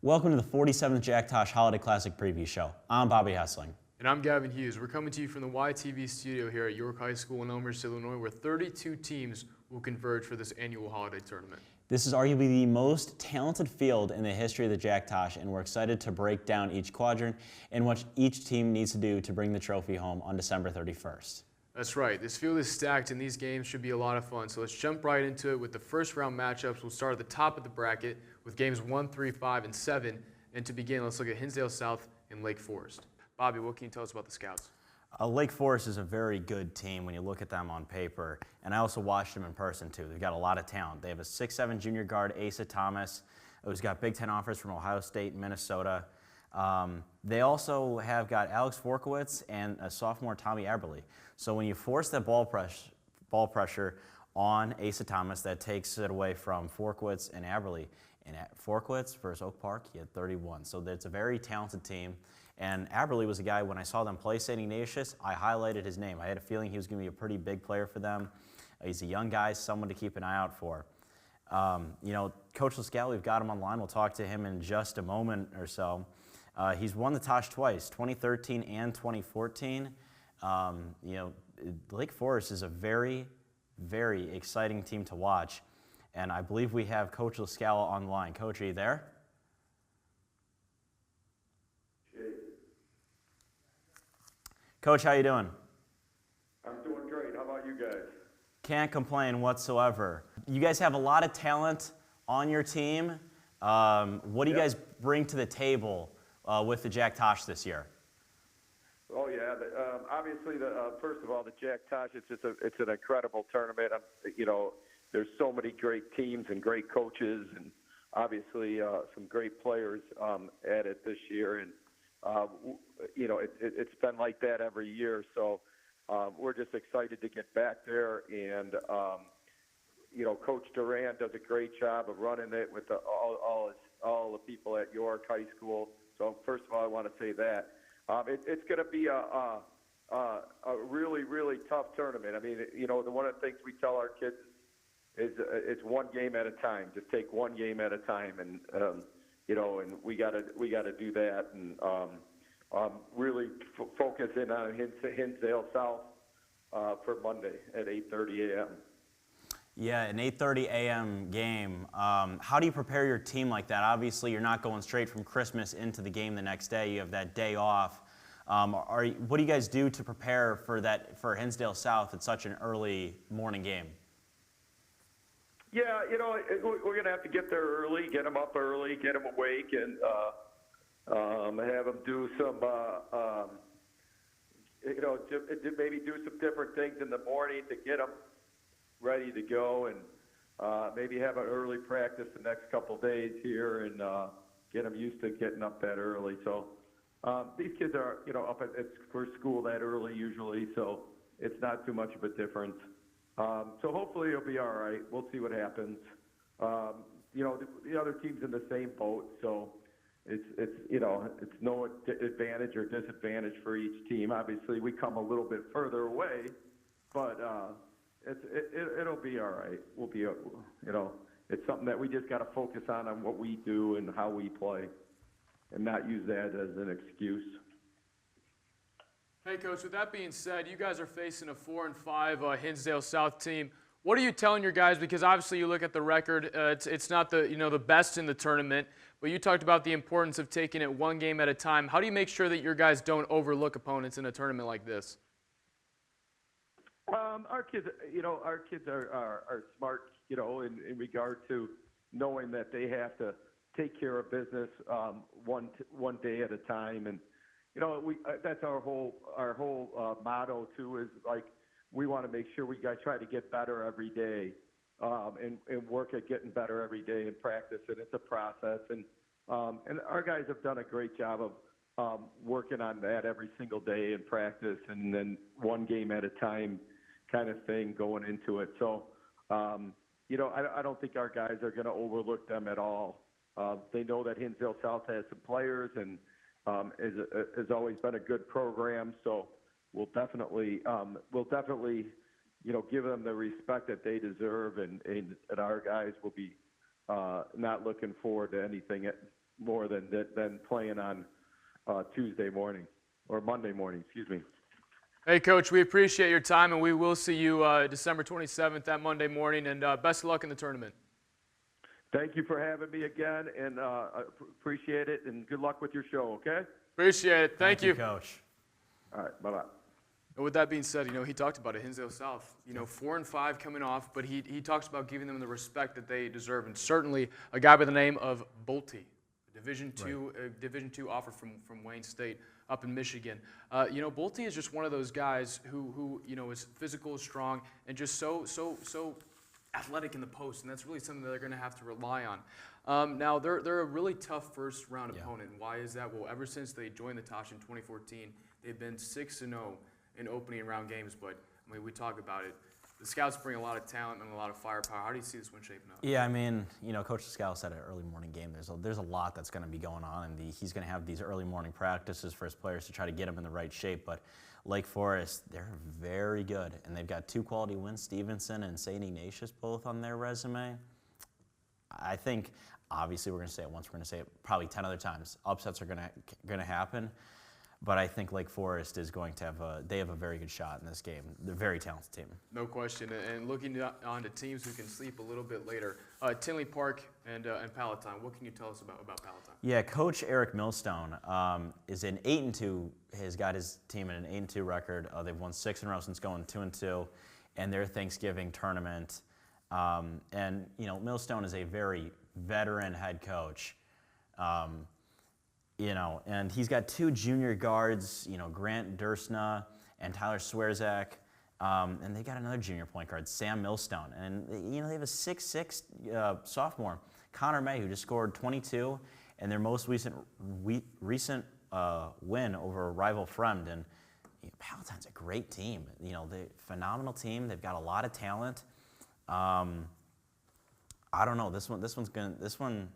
Welcome to the 47th Jack Tosh Holiday Classic Preview Show. I'm Bobby Hessling. And I'm Gavin Hughes. We're coming to you from the YTV studio here at York High School in Elmhurst, Illinois, where 32 teams will converge for this annual holiday tournament. This is arguably the most talented field in the history of the Jack Tosh, and we're excited to break down each quadrant and what each team needs to do to bring the trophy home on December 31st. That's right. This field is stacked, and these games should be a lot of fun. So let's jump right into it with the first round matchups. We'll start at the top of the bracket with games 1, 3, 5, and 7. And to begin, let's look at Hinsdale South and Lake Forest. Bobby, what can you tell us about the Scouts? Lake Forest is a very good team when you look at them on paper, and I also watched them in person too. They've got a lot of talent. They have a 6'7" junior guard, Asa Thomas, who's got Big Ten offers from Ohio State and Minnesota. They also have got Alex Forkowitz and a sophomore, Tommy Aberle. So when you force that ball pressure on Asa Thomas, that takes it away from Forkowitz and Aberle. And at Forkowitz versus Oak Park, he had 31. So it's a very talented team. And Aberle was a guy, when I saw them play St. Ignatius, I highlighted his name. I had a feeling he was going to be a pretty big player for them. He's a young guy, someone to keep an eye out for. You know, Coach Lascal, we've got him online. We'll talk to him in just a moment or so. He's won the Tosh twice, 2013 and 2014. You know, Lake Forest is a very, very exciting team to watch. And I believe we have Coach Lascal online. Coach, are you there? Coach, how you doing? I'm doing great. How about you guys? Can't complain whatsoever. You guys have a lot of talent on your team. What do you guys bring to the table with the Jack Tosh this year? Oh yeah, obviously first of all, the Jack Tosh, it's an incredible tournament. You know, there's so many great teams and great coaches, and obviously some great players at it this year. And you know, it's been like that every year. So we're just excited to get back there. And you know, Coach Duran does a great job of running it with all the people at York High School. So first of all, I want to say that it's going to be a really, really tough tournament. I mean, you know, one of the things we tell our kids is it's one game at a time. Just take one game at a time, and you know, and we got to do that, and really focus in on Hinsdale South for Monday at 8:30 a.m. Yeah, an 8:30 a.m. game. How do you prepare your team like that? Obviously, you're not going straight from Christmas into the game the next day. You have that day off. What do you guys do to prepare for Hinsdale South at such an early morning game? Yeah, you know, we're going to have to get there early, get them up early, get them awake, and have them do some, you know, maybe do some different things in the morning to get them ready to go, and maybe have an early practice the next couple days here, and get them used to getting up that early. So these kids are, you know, up for school that early usually, so it's not too much of a difference. So hopefully it'll be all right. We'll see what happens. You know, the other team's in the same boat, so it's you know, it's no advantage or disadvantage for each team. Obviously, we come a little bit further away, but it'll be all right. We'll be, you know, it's something that we just got to focus on what we do and how we play, and not use that as an excuse. Hey, Coach, with that being said, you guys are facing a 4-5 Hinsdale South team. What are you telling your guys? Because obviously you look at the record, it's not the best in the tournament, but you talked about the importance of taking it one game at a time. How do you make sure that your guys don't overlook opponents in a tournament like this? Our kids, you know, are smart, you know, in regard to knowing that they have to take care of business one day at a time. And you know, that's our whole motto too. Is like, we want to make sure we guys try to get better every day, and work at getting better every day in practice. And it's a process. And our guys have done a great job of working on that every single day in practice, and then one game at a time kind of thing going into it. So, you know, I don't think our guys are going to overlook them at all. They know that Hinsdale South has some players, and has always been a good program, so we'll definitely, you know, give them the respect that they deserve, and our guys will be not looking forward to anything more than playing on Tuesday morning or Monday morning. Excuse me. Hey, Coach, we appreciate your time, and we will see you December 27th, that Monday morning, and best of luck in the tournament. Thank you for having me again, and appreciate it, and good luck with your show, okay? Appreciate it. Thank you, Coach. All right, bye-bye. And with that being said, he talked about it, Hinsdale South, 4-5 coming off, but he talks about giving them the respect that they deserve, and certainly a guy by the name of Bolte, Division II offer from Wayne State up in Michigan. Bolte is just one of those guys who is physical, strong, and just so athletic in the post, and that's really something that they're going to have to rely on. Now, they're a really tough first-round opponent. Why is that? Well, ever since they joined the Tosh in 2014, they've been 6-0 in opening round games, but we talk about it. The Scouts bring a lot of talent and a lot of firepower. How do you see this one shaping up? Yeah, Coach Scout said at an early morning game, there's a lot that's going to be going on, and he's going to have these early morning practices for his players to try to get them in the right shape. But Lake Forest, they're very good, and they've got 2 quality wins, Stevenson and St. Ignatius, both on their resume. I think, obviously, we're going to say it once, we're going to say it probably 10 other times. Upsets are going to happen. But I think Lake Forest is going to have a very good shot in this game. They're a very talented team. No question. And looking on to teams who can sleep a little bit later, Tinley Park and Palatine. What can you tell us about Palatine? Yeah, Coach Eric Millstone is an 8-2. Has got his team in an 8-2 record. They've won 6 in a row since going 2-2, and their Thanksgiving tournament. And Millstone is a very veteran head coach. And he's got 2 junior guards, Grant Dursna and Tyler Swerzak, and they got another junior point guard, Sam Millstone. And, they have a 6'6" sophomore, Connor May, who just scored 22 in their most recent win over a rival friend. And Palatine's a great team. They're a phenomenal team. They've got a lot of talent. I don't know. This one.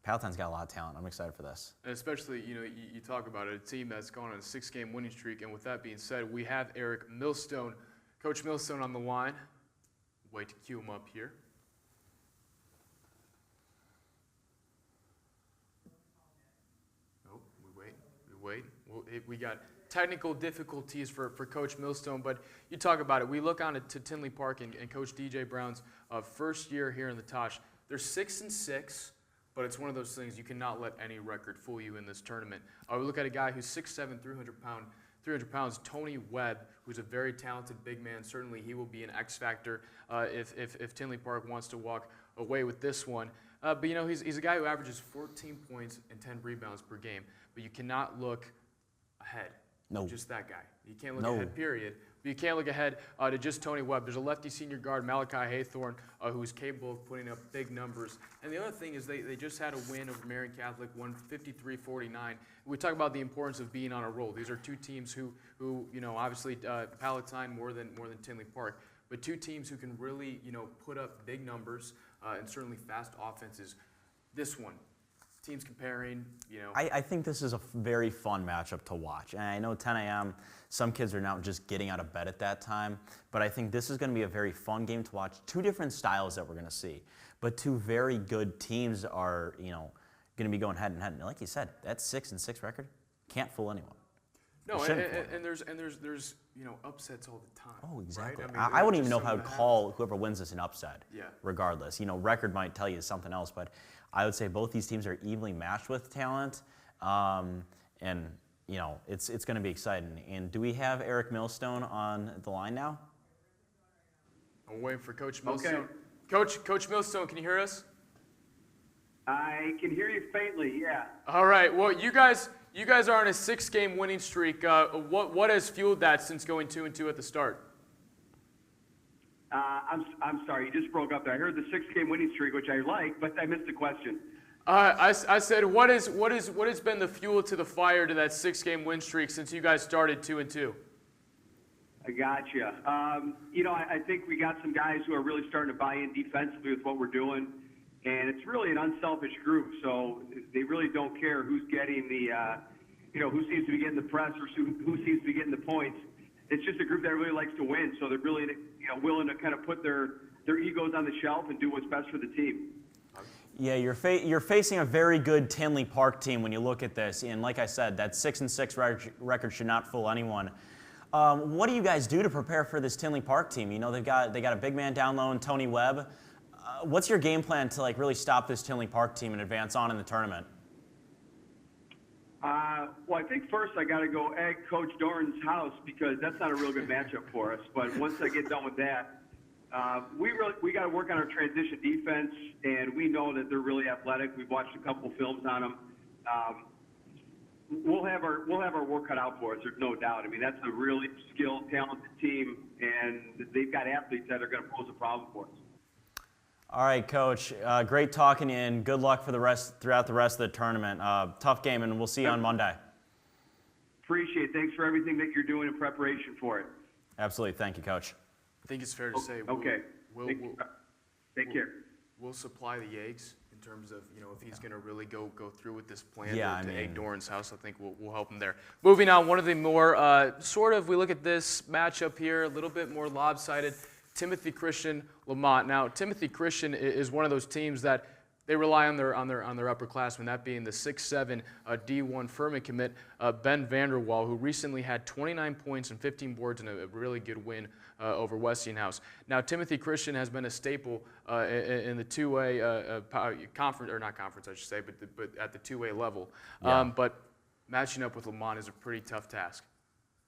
Palatine's got a lot of talent. I'm excited for this. And especially, you talk about it, a team that's gone on a 6-game winning streak. And with that being said, we have Eric Millstone, Coach Millstone on the line. Wait to cue him up here. Oh, we wait. We got technical difficulties for Coach Millstone, but you talk about it. We look on to Tinley Park and Coach DJ Brown's first year here in the Tosh. They're 6-6. But it's one of those things you cannot let any record fool you in this tournament. We look at a guy who's 6'7", 300 pounds, Tony Webb, who's a very talented big man. Certainly he will be an X factor if Tinley Park wants to walk away with this one. But he's a guy who averages 14 points and 10 rebounds per game. But you cannot look ahead. No. Just that guy. You can't look ahead, period. But you can't look ahead to just Tony Webb. There's a lefty senior guard, Malachi Haythorne, who's capable of putting up big numbers. And the other thing is they just had a win over Marion Catholic, won 53-49. We talk about the importance of being on a roll. These are 2 teams who obviously Palatine more than Tinley Park, but 2 teams who can really, put up big numbers and certainly fast offenses. This one, teams comparing, I think this is a very fun matchup to watch. And I know 10 a.m., some kids are now just getting out of bed at that time. But I think this is going to be a very fun game to watch. 2 different styles that we're going to see. But 2 very good teams are, going to be going head and head. And like you said, that 6-6 record can't fool anyone. No, and there's upsets all the time. Oh, exactly. Right? I wouldn't even know how to call whoever wins this an upset. Yeah. Regardless, record might tell you something else, but I would say both these teams are evenly matched with talent, and it's going to be exciting. And do we have Eric Millstone on the line now? I'm waiting for Coach Millstone. Okay. Coach Millstone, can you hear us? I can hear you faintly, yeah. All right. Well, you guys are on a 6-game winning streak. What has fueled that since going 2-2 at the start? I'm sorry, you just broke up there. I heard the 6-game winning streak, which I like, but I missed the question. I said, what has been the fuel to the fire to that 6-game win streak since you guys started 2-2? I gotcha. I think we got some guys who are really starting to buy in defensively with what we're doing, and it's really an unselfish group. So they really don't care who's getting the, who seems to be getting the press or who seems to be getting the points. It's just a group that really likes to win, so they're really, willing to kind of put their egos on the shelf and do what's best for the team. Yeah, you're facing a very good Tinley Park team when you look at this, and like I said, that 6-6 record should not fool anyone. What do you guys do to prepare for this Tinley Park team? You know, they got a big man down low in Tony Webb. What's your game plan to really stop this Tinley Park team and advance on in the tournament? Well, I think first I got to go egg Coach Doran's house because that's not a real good matchup for us. But once I get done with that, we got to work on our transition defense, and we know that they're really athletic. We've watched a couple films on them. We'll have our work cut out for us. There's no doubt. I mean, that's a really skilled, talented team, and they've got athletes that are going to pose a problem for us. All right, Coach. Great talking to you, and good luck for throughout the rest of the tournament. Tough game, and we'll see you on Monday. Appreciate it. Thanks for everything that you're doing in preparation for it. Absolutely. Thank you, Coach. I think it's fair to say. Okay. Take care. We'll supply the eggs in terms of, if he's going to really go through with this plan to egg Doran's house. I think we'll help him there. Moving on, one of the more we look at this matchup here, a little bit more lopsided. Timothy Christian, Lamont. Now, Timothy Christian is one of those teams that they rely on their upperclassmen, that being the 6'7" D1 Furman commit, Ben Vanderwall, who recently had 29 points and 15 boards in a really good win over Westinghouse. Now, Timothy Christian has been a staple in the two-way conference, or not conference, I should say, but at the two-way level. Yeah. But matching up with Lamont is a pretty tough task.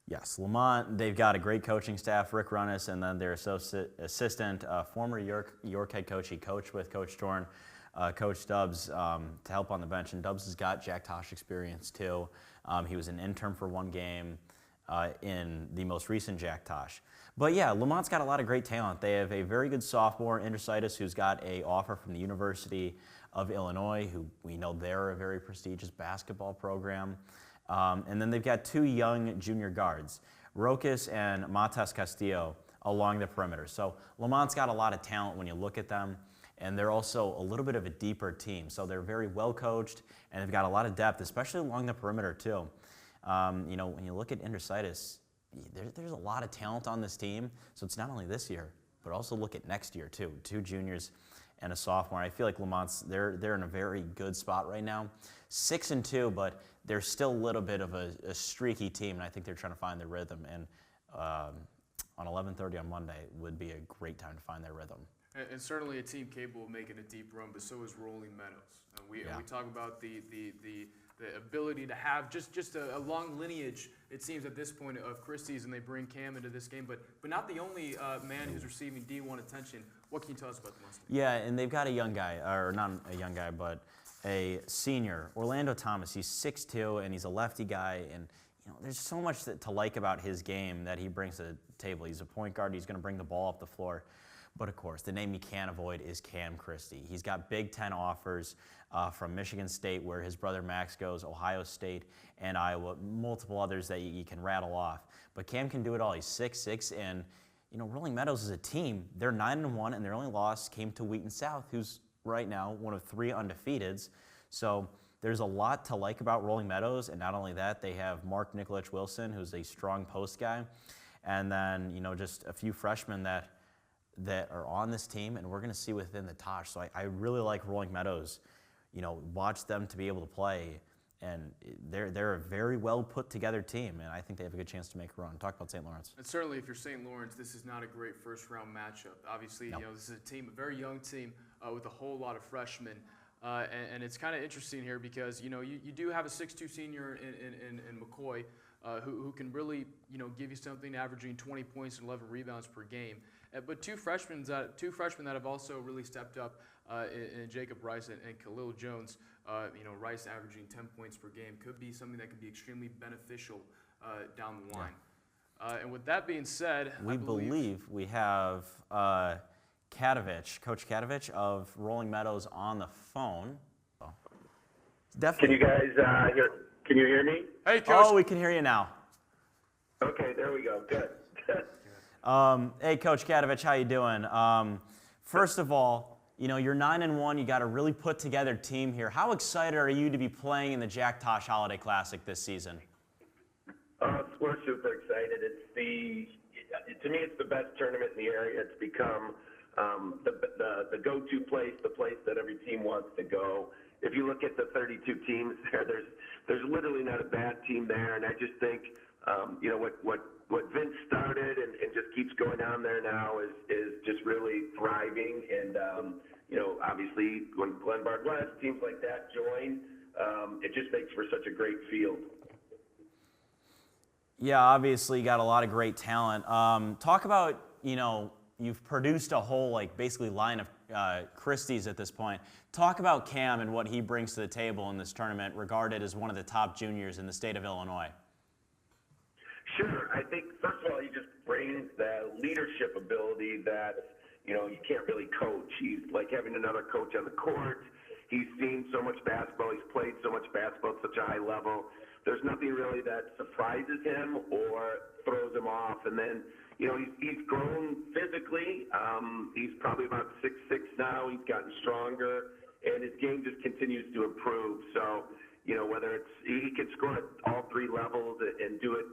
Yes, Lamont, they've got a great coaching staff, Rick Runnis, and then their assistant, former York head coach. He coached with Coach Dorn, Coach Dubs, to help on the bench. And Dubs has got Jack Tosh experience too. He was an intern for one game in the most recent Jack Tosh. But yeah, Lamont's got a lot of great talent. They have a very good sophomore, Intercitus, who's got an offer from the University of Illinois, who we know they're a very prestigious basketball program. And then they've got two young junior guards, Rokas and Matas Castillo, along the perimeter. So Lamont's got a lot of talent when you look at them, and they're also a little bit of a deeper team. So they're very well coached, and they've got a lot of depth, especially along the perimeter too. When you look at Intercitus, there's a lot of talent on this team. So it's not only this year, but also look at next year too. Two juniors and a sophomore. I feel like Lamont's they're in a very good spot right now. 6-2, but they're still a little bit of a streaky team, and I think they're trying to find their rhythm. And on 11:30 on Monday would be a great time to find their rhythm. And certainly a team capable of making a deep run, but so is Rolling Meadows. We talk about the ability to have just a long lineage, it seems at this point, of Christie's, and they bring Cam into this game, but not the only man who's receiving D1 attention. What can you tell us about the Mustangs? Yeah, and they've got a young guy, or not a young guy, but a senior, Orlando Thomas. He's 6'2", and he's a lefty guy, and there's so much to like about his game that he brings to the table. He's a point guard. He's going to bring the ball up the floor. But of course, the name you can't avoid is Cam Christie. He's got Big Ten offers from Michigan State, where his brother Max goes, Ohio State, and Iowa, multiple others that you can rattle off. But Cam can do it all. He's 6'6", and Rolling Meadows is a team. They're 9-1, and their only loss came to Wheaton South, who's right now one of 3 undefeateds. So there's a lot to like about Rolling Meadows, and not only that, they have Mark Nikolic Wilson, who's a strong post guy, and then just a few freshmen that are on this team, and we're going to see within the Tosh. So I really like Rolling Meadows. Watch them to be able to play, and they're a very well put together team, and I think they have a good chance to make a run. Talk about St. Lawrence. And certainly, if you're St. Lawrence, this is not a great first round matchup. Obviously, no. This is a very young team with a whole lot of freshmen, and it's kind of interesting here because you do have a 6'2" senior in McCoy who can really give you something, averaging 20 points and 11 rebounds per game. But two freshmen that have also really stepped up in Jacob Rice and Khalil Jones. Rice averaging 10 points per game could be something that could be extremely beneficial down the line. Yeah. And with that being said, we believe we have Coach Katovich of Rolling Meadows on the phone. Oh. Definitely. Can you guys can you hear me? Hey, Coach. Oh, we can hear you now. Okay, there we go. Good. Hey, Coach Katovich, how you doing? First of all, you're 9-1. You got a really put together team here. How excited are you to be playing in the Jack Tosh Holiday Classic this season? We're super excited. To me, it's the best tournament in the area. It's become the go-to place, the place that every team wants to go. If you look at the 32 teams there's literally not a bad team there, and I just think what Vince started and just keeps going on there now is just really thriving. And obviously when Glenbard West, teams like that join, it just makes for such a great field. Yeah, obviously you got a lot of great talent. Talk about, you've produced a whole basically line of Christies at this point. Talk about Cam and what he brings to the table in this tournament, regarded as one of the top juniors in the state of Illinois. Sure. I think, first of all, he just brings that leadership ability that, you can't really coach. He's like having another coach on the court. He's seen so much basketball. He's played so much basketball at such a high level. There's nothing really that surprises him or throws him off. And then, he's grown physically. He's probably about 6'6" now. He's gotten stronger, and his game just continues to improve. So, whether he can score at all three levels and do it,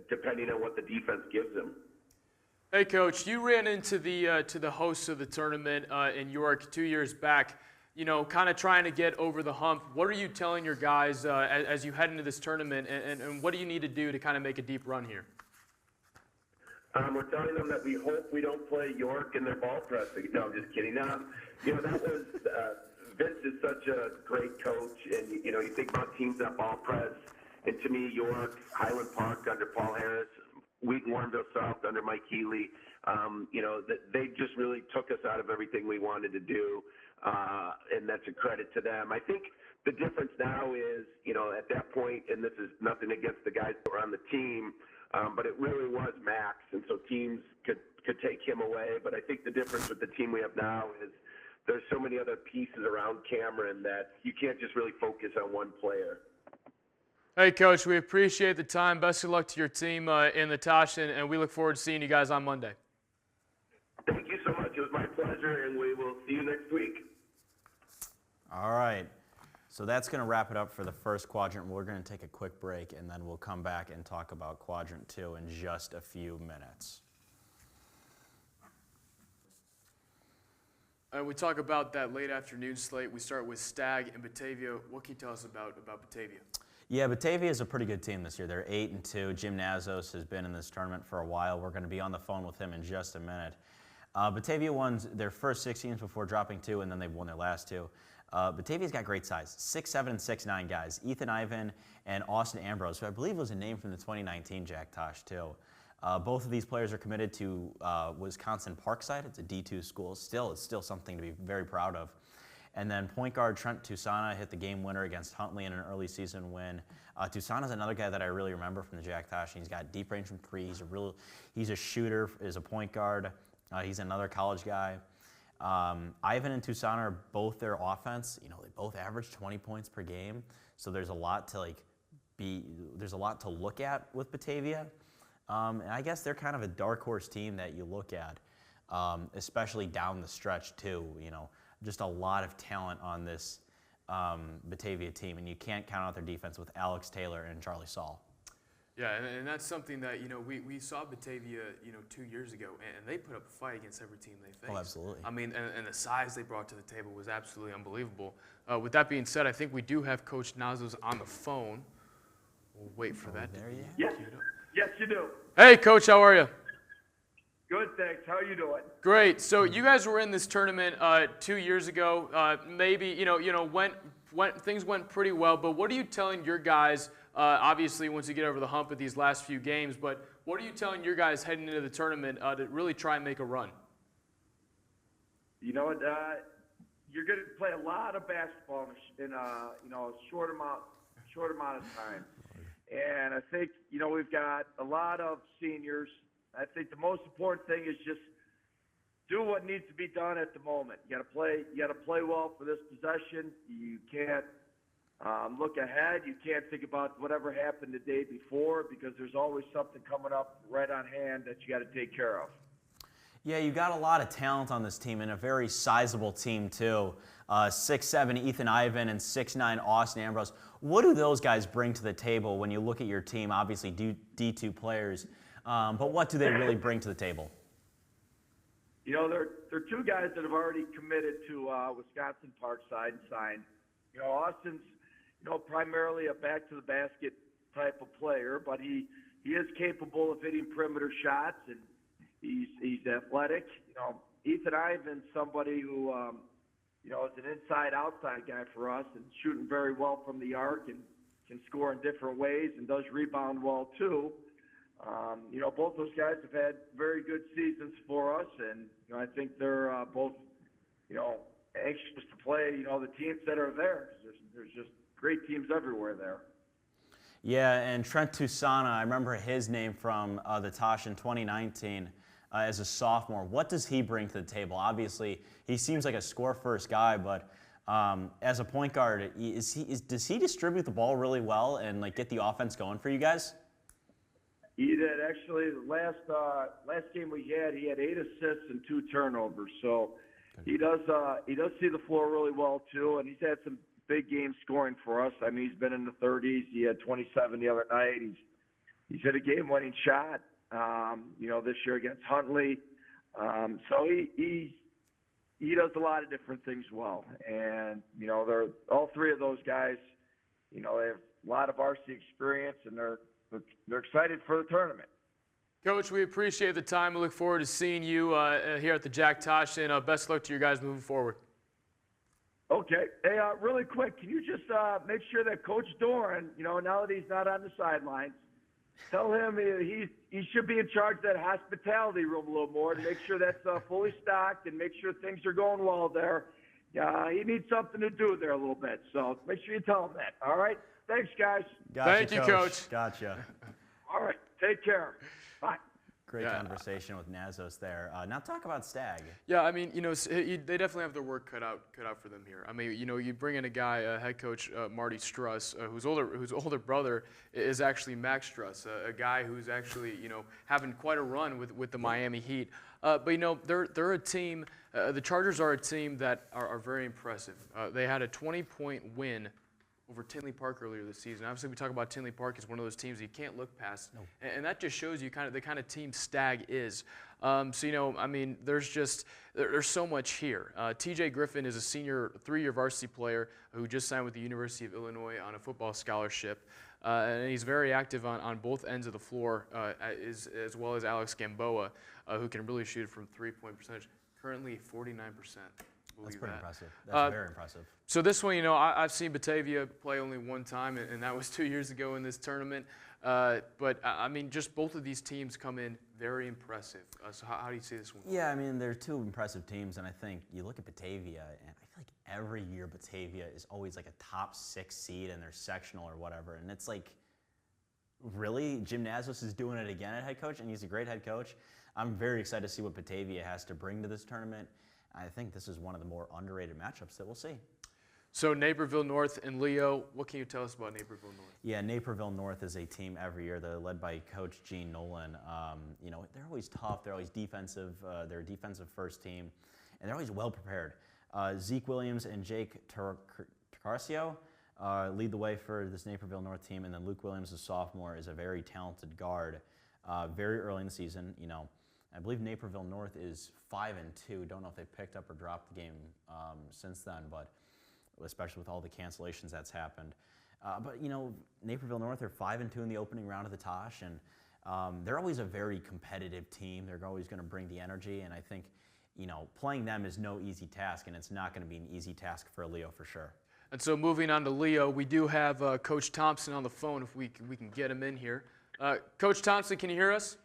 depending on what the defense gives him. Hey, Coach, you ran into the hosts of the tournament in York 2 years back, kind of trying to get over the hump. What are you telling your guys as you head into this tournament, and what do you need to do to kind of make a deep run here? We're telling them that we hope we don't play York in their ball pressing. No, I'm just kidding. That was Vince is such a great coach, and you think about teams that ball press, and to me, York, Highland Park under Paul Harris, Wheaton Warrenville South under Mike Healy, they just really took us out of everything we wanted to do, and that's a credit to them. I think the difference now is, at that point, and this is nothing against the guys that were on the team, but it really was Max, and so teams could take him away. But I think the difference with the team we have now is there's so many other pieces around Cameron that you can't just really focus on one player. Hey, Coach, we appreciate the time. Best of luck to your team in the Tosh, and we look forward to seeing you guys on Monday. Thank you so much. It was my pleasure, and we will see you next week. All right. So that's going to wrap it up for the first quadrant. We're going to take a quick break, and then we'll come back and talk about quadrant 2 in just a few minutes. We talk about that late afternoon slate. We start with Stagg and Batavia. What can you tell us about Batavia? Yeah, Batavia is a pretty good team this year. They're 8-2. Jim Nazos has been in this tournament for a while. We're going to be on the phone with him in just a minute. Batavia won their first 6 games before dropping 2, and then they've won their last 2. Batavia's got great size, 6'7" and 6'9" guys. Ethan Ivan and Austin Ambrose, who I believe was a name from the 2019 Jack Tosh, too. Both of these players are committed to Wisconsin Parkside. It's a D2 school. It's still something to be very proud of. And then point guard Trent Tusana hit the game winner against Huntley in an early season win. Tusana's another guy that I really remember from the Jack Tosh. He's got deep range from 3. He's a shooter, is a point guard. He's another college guy. Ivan and Tusana are both their offense. They both average 20 points per game. So there's a lot to there's a lot to look at with Batavia. And I guess they're kind of a dark horse team that you look at, especially down the stretch too. Just a lot of talent on this Batavia team, and you can't count out their defense with Alex Taylor and Charlie Saul. Yeah, and that's something that, we saw Batavia, 2 years ago, and they put up a fight against every team they faced. Oh, absolutely. I mean, and the size they brought to the table was absolutely unbelievable. With that being said, I think we do have Coach Nazos on the phone. We'll wait for that. There you go. Yes. Yes, you do. Hey, Coach, how are you? Good, thanks. How are you doing? Great. So you guys were in this tournament 2 years ago. Maybe, things went pretty well, but what are you telling your guys, obviously once you get over the hump of these last few games, but what are you telling your guys heading into the tournament to really try and make a run? You know what? You're going to play a lot of basketball in a short amount of time. And I think, we've got a lot of seniors. I think the most important thing is just do what needs to be done at the moment. You got to play well for this possession. You can't look ahead. You can't think about whatever happened the day before, because there's always something coming up right on hand that you got to take care of. Yeah, you got a lot of talent on this team, and a very sizable team too. 6'7" Ethan Ivan and 6'9" Austin Ambrose. What do those guys bring to the table when you look at your team? Obviously D2 players, but what do they really bring to the table? You know, there are two guys that have already committed to Wisconsin Parkside and signed. You know, Austin's, you know, primarily a back-to-the-basket type of player, but he is capable of hitting perimeter shots, and he's athletic. You know, Ethan Ivan's somebody who, you know, is an inside-outside guy for us and shooting very well from the arc and can score in different ways and does rebound well too. You know, both those guys have had very good seasons for us, and you know, I think they're both, you know, anxious to play, you know, the teams that are there. There's just great teams everywhere there. Yeah, and Trent Toussaint, I remember his name from the Tosh in 2019 as a sophomore. What does he bring to the table? Obviously, he seems like a score-first guy, but as a point guard, does he distribute the ball really well and like get the offense going for you guys? He did. Actually, the last game we had, he had 8 assists and 2 turnovers. So he does see the floor really well too, and he's had some big games scoring for us. I mean, he's been in the 30s. He had 27 the other night. He's hit a game-winning shot. You know, this year against Huntley. So he does a lot of different things well, and you know, they're all 3 of those guys. You know, they have a lot of varsity experience, and they're excited for the tournament. Coach, we appreciate the time. We look forward to seeing you here at the Jack Tosh, and best of luck to you guys moving forward. Okay. Hey, really quick, can you just make sure that Coach Doran, you know, now that he's not on the sidelines, tell him he should be in charge of that hospitality room a little more to make sure that's fully stocked and make sure things are going well there. He needs something to do there a little bit, so make sure you tell him that. All right? Thanks, guys. Gotcha, Thank you, Coach. Gotcha. All right. Take care. Bye. Great conversation with Nazos there. Now talk about Stagg. Yeah, I mean, you know, they definitely have their work cut out for them here. I mean, you know, you bring in a guy, head coach Marty Struss, whose older brother is actually Max Struss, a guy who's actually, you know, having quite a run with the Miami Heat. But you know, they're a team. The Chargers are a team that are very impressive. They had a 20-point win over Tinley Park earlier this season. Obviously, we talk about Tinley Park as one of those teams you can't look past, and that just shows you the kind of team Stagg is. So you know, I mean, there's so much here. TJ Griffin is a senior 3-year varsity player who just signed with the University of Illinois on a football scholarship, and he's very active on both ends of the floor, as well as Alex Gamboa, who can really shoot from 3-point percentage. Currently 49%. That's pretty impressive. That's very impressive. So this one, you know, I've seen Batavia play only one time, and that was 2 years ago in this tournament. But, I mean, just both of these teams come in very impressive. So how do you see this one? Yeah, I mean, they're 2 impressive teams, and I think you look at Batavia, and I feel like every year Batavia is always like a top 6 seed in their sectional or whatever, and it's like, really? Jim Nazos is doing it again at head coach, and he's a great head coach. I'm very excited to see what Batavia has to bring to this tournament. I think this is one of the more underrated matchups that we'll see. So Naperville North and Leo, what can you tell us about Naperville North? Yeah, Naperville North is a team every year. They're led by Coach Gene Nolan. You know, they're always tough. They're always defensive. They're a defensive first team, and they're always well prepared. Zeke Williams and Jake Tarcarcio lead the way for this Naperville North team, and then Luke Williams, a sophomore, is a very talented guard. Very early in the season, you know, I believe Naperville North is 5-2. Don't know if they picked up or dropped the game since then, but especially with all the cancellations that's happened. But you know, Naperville North are 5-2 in the opening round of the Tosh, and they're always a very competitive team. They're always going to bring the energy, and I think, you know, playing them is no easy task, and it's not going to be an easy task for Leo for sure. And so moving on to Leo, we do have Coach Thompson on the phone if we can get him in here. Coach Thompson, can you hear us?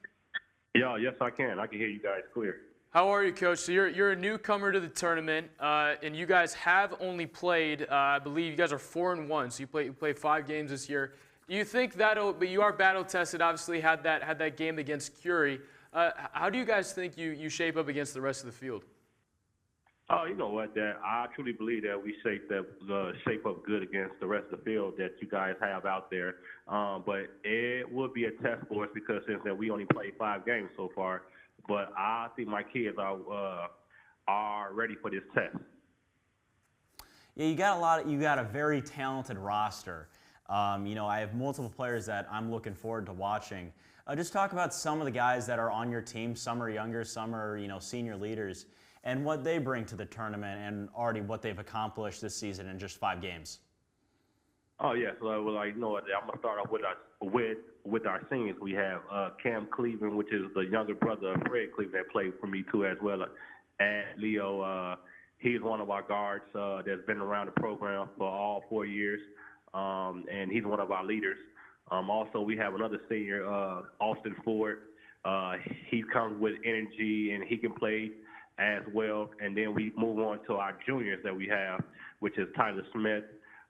Yeah, yes, I can. I can hear you guys clear. How are you, Coach? So you're a newcomer to the tournament, and you guys have only played, I believe you guys are 4-1, so you played 5 games this year. Do you think but you are battle tested, obviously had that game against Curie. How do you guys think you shape up against the rest of the field? Oh, you know what? I truly believe that we shape up good against the rest of the field that you guys have out there. But it would be a test for us because since we only played 5 games so far. But I think my kids are ready for this test. Yeah, you got a very talented roster. You know, I have multiple players that I'm looking forward to watching. Just talk about some of the guys that are on your team. Some are younger, some are, you know, senior leaders, and what they bring to the tournament and already what they've accomplished this season in just 5 games. Oh yes, well, I'm gonna start off with our seniors. We have Cam Cleveland, which is the younger brother of Fred Cleveland, that played for me too as well. And Leo, he's one of our guards that's been around the program for all 4 years, and he's one of our leaders. Also, we have another senior, Austin Ford. He comes with energy and he can play as well. And then we move on to our juniors that we have, which is Tyler Smith,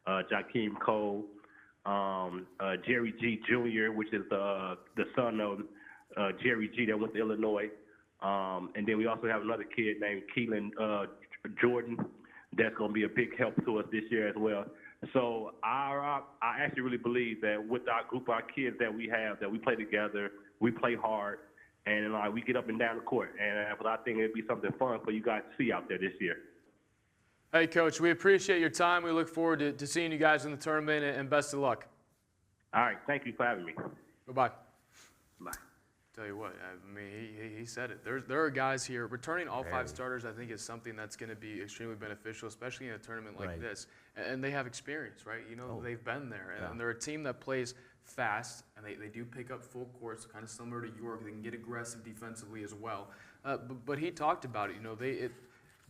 Jakeem Cole, Jerry G. Jr., which is the son of Jerry G. that went to Illinois. And then we also have another kid named Keelan Jordan that's going to be a big help to us this year as well. So I actually really believe that with our group of our kids that we have, that we play together, we play hard, and we get up and down the court. And I think it'd be something fun for you guys to see out there this year. Hey, Coach, we appreciate your time. We look forward to seeing you guys in the tournament, and best of luck. All right. Thank you for having me. Bye-bye. Bye. Tell you what, I mean, he said it. There are guys here. Returning all 5 starters, I think, is something that's going to be extremely beneficial, especially in a tournament like this. And they have experience, right? You know, they've been there. And they're a team that plays fast, and they do pick up full courts, kind of similar to York. They can get aggressive defensively as well. But he talked about it. You know,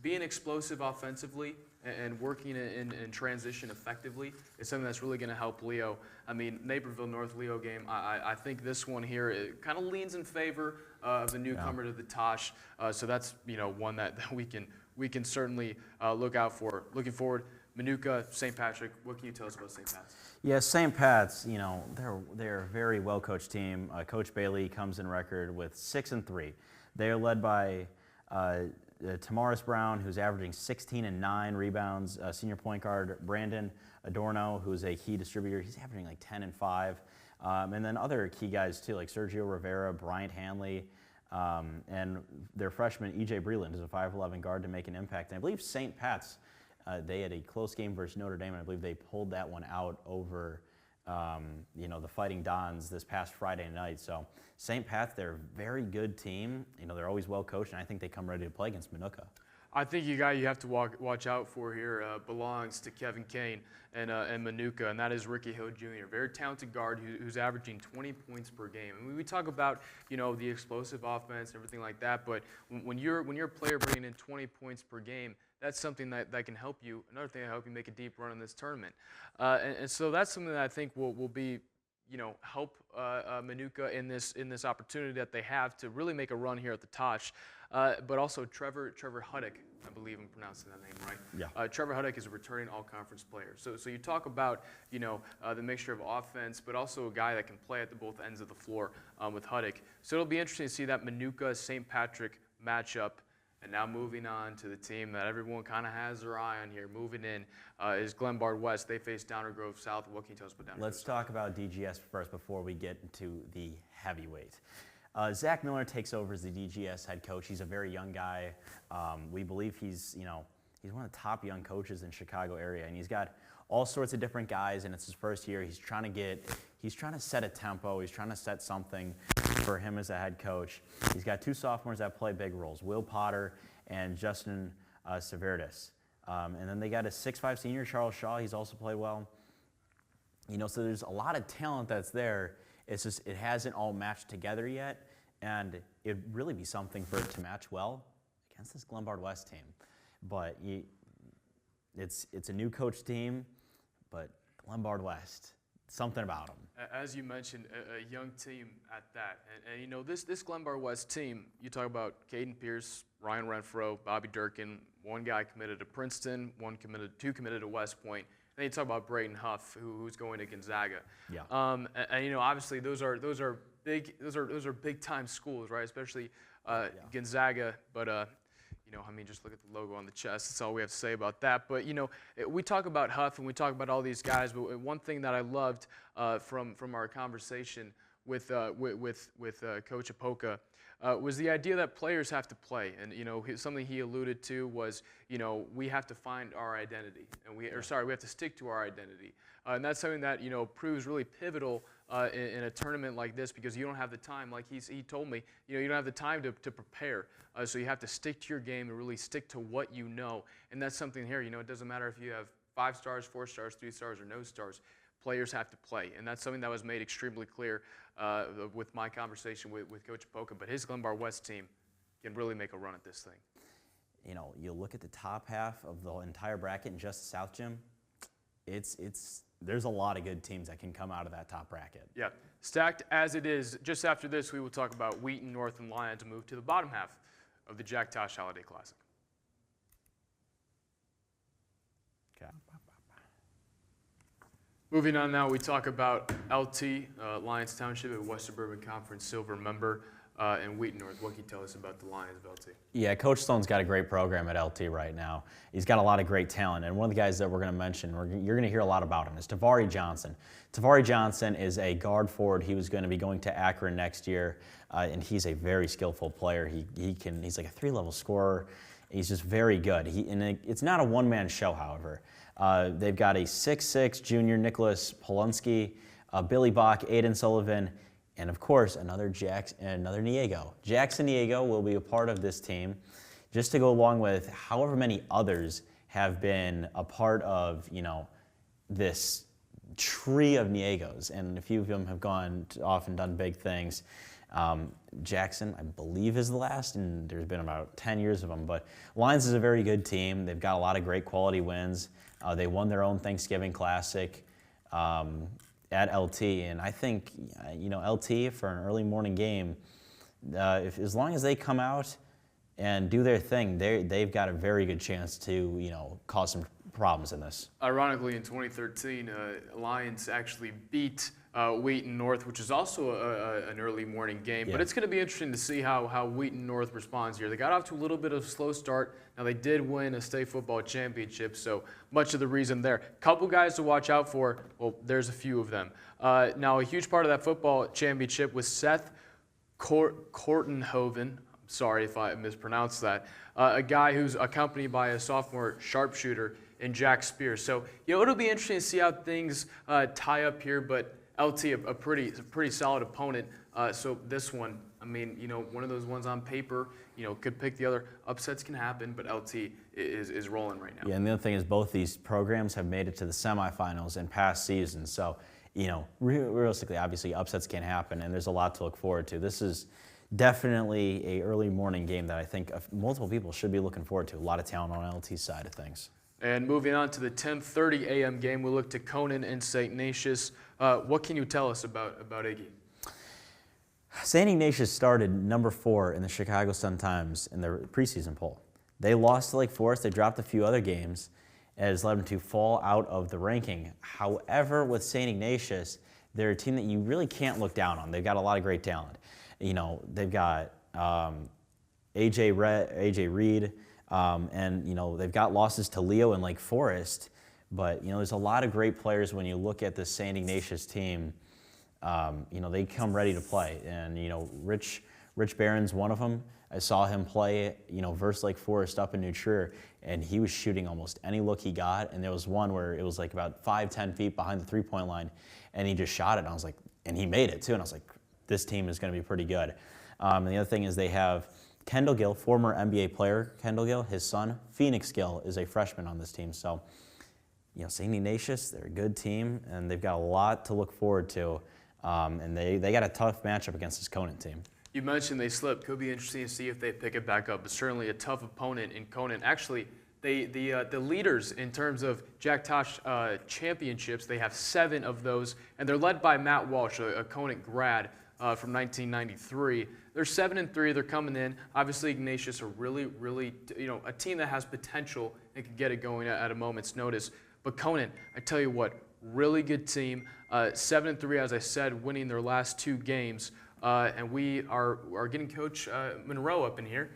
being explosive offensively and working in transition effectively is something that's really going to help Leo. I mean, Naperville North Leo game, I think this one here, it kind of leans in favor of the newcomer to the Tosh. So that's, you know, one that we can certainly look out for. Looking forward, Manuka, St. Patrick, what can you tell us about St. Pat's? Yeah, St. Pat's, you know, they're a very well-coached team. Coach Bailey comes in record with 6-3. They are led by Tamaris Brown, who's averaging 16 and 9 rebounds. Senior point guard Brandon Adorno, who's a key distributor. He's averaging like 10 and 5. And then other key guys too, like Sergio Rivera, Bryant Hanley, and their freshman E.J. Breland is a 5'11 guard to make an impact. And I believe St. Pat's, they had a close game versus Notre Dame, and I believe they pulled that one out over you know, the Fighting Dons this past Friday night. So St. Pat's, they're a very good team. You know, they're always well coached, and I think they come ready to play against Manuka. I think you have to watch out for here belongs to Kevin Kane and Manuka, and that is Ricky Hill Jr., very talented guard who's averaging 20 points per game. I mean, we talk about, you know, the explosive offense and everything like that, but when you're a player bringing in 20 points per game, that's something that can help you. Another thing that help you make a deep run in this tournament, and so that's something that I think will be, you know, help Manuka in this opportunity that they have to really make a run here at the Tosh. But also Trevor Huddick, I believe I'm pronouncing that name right. Yeah. Trevor Huddick is a returning all-conference player. So you talk about, you know, the mixture of offense, but also a guy that can play at both ends of the floor with Huddick. So it'll be interesting to see that Manuka-St. Patrick matchup. And now moving on to the team that everyone kind of has their eye on here, moving in, is Glenbard West. They face Downer Grove South. What can you tell us about Downer Grove? Let's talk about DGS first before we get into the heavyweight. Zach Miller takes over as the DGS head coach. He's a very young guy. We believe he's one of the top young coaches in Chicago area, and he's got all sorts of different guys, and it's his first year. He's trying to set a tempo. He's trying to set something for him as a head coach. He's got 2 sophomores that play big roles, Will Potter and Justin Severdis. And then they got a 6'5 senior, Charles Shaw. He's also played well. You know, so there's a lot of talent that's there. It's just it hasn't all matched together yet, and it'd really be something for it to match well against this Glenbard West team. But it's a new coach team, but Glenbard West, something about them. As you mentioned, a young team at that. And you know, this Glenbard West team, you talk about Caden Pierce, Ryan Renfro, Bobby Durkin, one guy committed to Princeton, two committed to West Point. And then you talk about Braden Huff, who's going to Gonzaga. Yeah. And you know, obviously those are big time schools, right? Especially Gonzaga, but you know, I mean, just look at the logo on the chest. That's all we have to say about that. But, you know, we talk about Huff and we talk about all these guys, but one thing that I loved from our conversation with Coach Apoka was the idea that players have to play, and something he alluded to was we have to find our identity, and we have to stick to our identity, and that's something that proves really pivotal in a tournament like this, because you don't have the time, like he told me, you don't have the time to prepare, so you have to stick to your game and really stick to what you know, and that's something here. It doesn't matter if you have 5 stars, 4 stars, 3 stars, or no stars. Players have to play, and that's something that was made extremely clear with my conversation with Coach Apoka. But his Glenbard West team can really make a run at this thing. You look at the top half of the entire bracket in just the South Gym. There's a lot of good teams that can come out of that top bracket. Yeah, stacked as it is. Just after this, we will talk about Wheaton, North, and Lyon to move to the bottom half of the Jack Tosh Holiday Classic. Okay. Moving on now, we talk about LT, Lions Township, a West Suburban Conference Silver member, and Wheaton North. What can you tell us about the Lions of LT? Yeah, Coach Stone's got a great program at LT right now. He's got a lot of great talent, and one of the guys that we're going to mention, you're going to hear a lot about him, is Tavari Johnson. Tavari Johnson is a guard forward. He was going to be going to Akron next year, and he's a very skillful player. He's like a 3-level scorer. He's just very good. It's not a one-man show, however. They've got a 6'6" junior, Nicholas Polonsky, Billy Bach, Aiden Sullivan, and of course, another Niego. Jackson Niego will be a part of this team, just to go along with however many others have been a part of, this tree of Niegos, and a few of them have gone off and done big things. Jackson, I believe, is the last, and there's been about 10 years of them. But Lions is a very good team. They've got a lot of great quality wins. They won their own Thanksgiving Classic at LT, and I think, LT for an early morning game, as long as they come out and do their thing, they've got a very good chance to, cause some problems in this. Ironically, in 2013, Lions actually beat Wheaton North, which is also an early morning game. Yeah. But it's going to be interesting to see how Wheaton North responds here. They got off to a little bit of a slow start. Now, they did win a state football championship, so much of the reason there. Couple guys to watch out for. Well, there's a few of them. Now, a huge part of that football championship was Seth Kortenhoven. Sorry if I mispronounced that. A guy who's accompanied by a sophomore sharpshooter in Jack Spears. So, it'll be interesting to see how things tie up here, but LT, a pretty solid opponent. So this one, one of those ones on paper, could pick the other. Upsets can happen, but LT is rolling right now. Yeah, and the other thing is both these programs have made it to the semifinals in past seasons. So, realistically, obviously, upsets can happen, and there's a lot to look forward to. This is definitely a early morning game that I think multiple people should be looking forward to. A lot of talent on LT's side of things. And moving on to the 10:30 a.m. game, we'll look to Conant and St. Ignatius. What can you tell us about Iggy? St. Ignatius started number 4 in the Chicago Sun-Times in the preseason poll. They lost to Lake Forest. They dropped a few other games. It has led them to fall out of the ranking. However, with St. Ignatius, they're a team that you really can't look down on. They've got a lot of great talent. They've got A.J. Reed, and they've got losses to Leo and Lake Forest. But there's a lot of great players when you look at the St. Ignatius team. They come ready to play, and Rich Barron's one of them. I saw him play, versus Lake Forest up in New Trier, and he was shooting almost any look he got. And there was one where it was like about 5-10 feet behind the three-point line, and he just shot it. And I was like, and he made it too. And I was like, this team is going to be pretty good. And the other thing is they have Kendall Gill, former NBA player Kendall Gill. His son, Phoenix Gill, is a freshman on this team. So, St. Ignatius, they're a good team, and they've got a lot to look forward to. And they got a tough matchup against this Conant team. You mentioned they slipped. Could be interesting to see if they pick it back up. But certainly a tough opponent in Conant. Actually, the leaders in terms of Jack Tosh championships, they have 7 of those, and they're led by Matt Walsh, a Conant grad from 1993. They're 7-3. They're coming in. Obviously, Ignatius are really, a team that has potential and can get it going at a moment's notice. But Conant, I tell you what, really good team. 7-3, as I said, winning their last 2 games. And we are getting Coach Monroe up in here.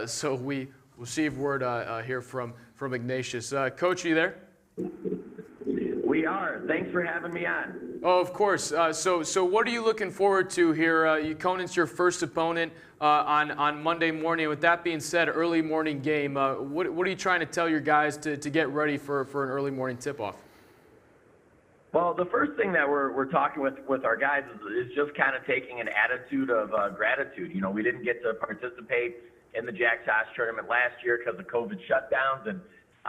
So we will receive word here from Ignatius. Coach, are you there? We are. Thanks for having me on. Oh, of course. So what are you looking forward to here? Conant's your first opponent on Monday morning. With that being said, early morning game. What are you trying to tell your guys to get ready for an early morning tip-off? Well, the first thing that we're talking with our guys is just kind of taking an attitude of gratitude. You know, we didn't get to participate in the Jack Tosh tournament last year because of COVID shutdowns, and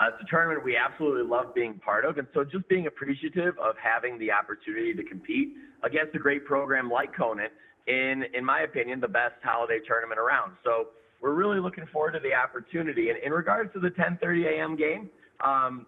it's a tournament we absolutely love being part of, and so just being appreciative of having the opportunity to compete against a great program like Conant in my opinion, the best holiday tournament around. So we're really looking forward to the opportunity. And in regards to the 10:30 a.m. game,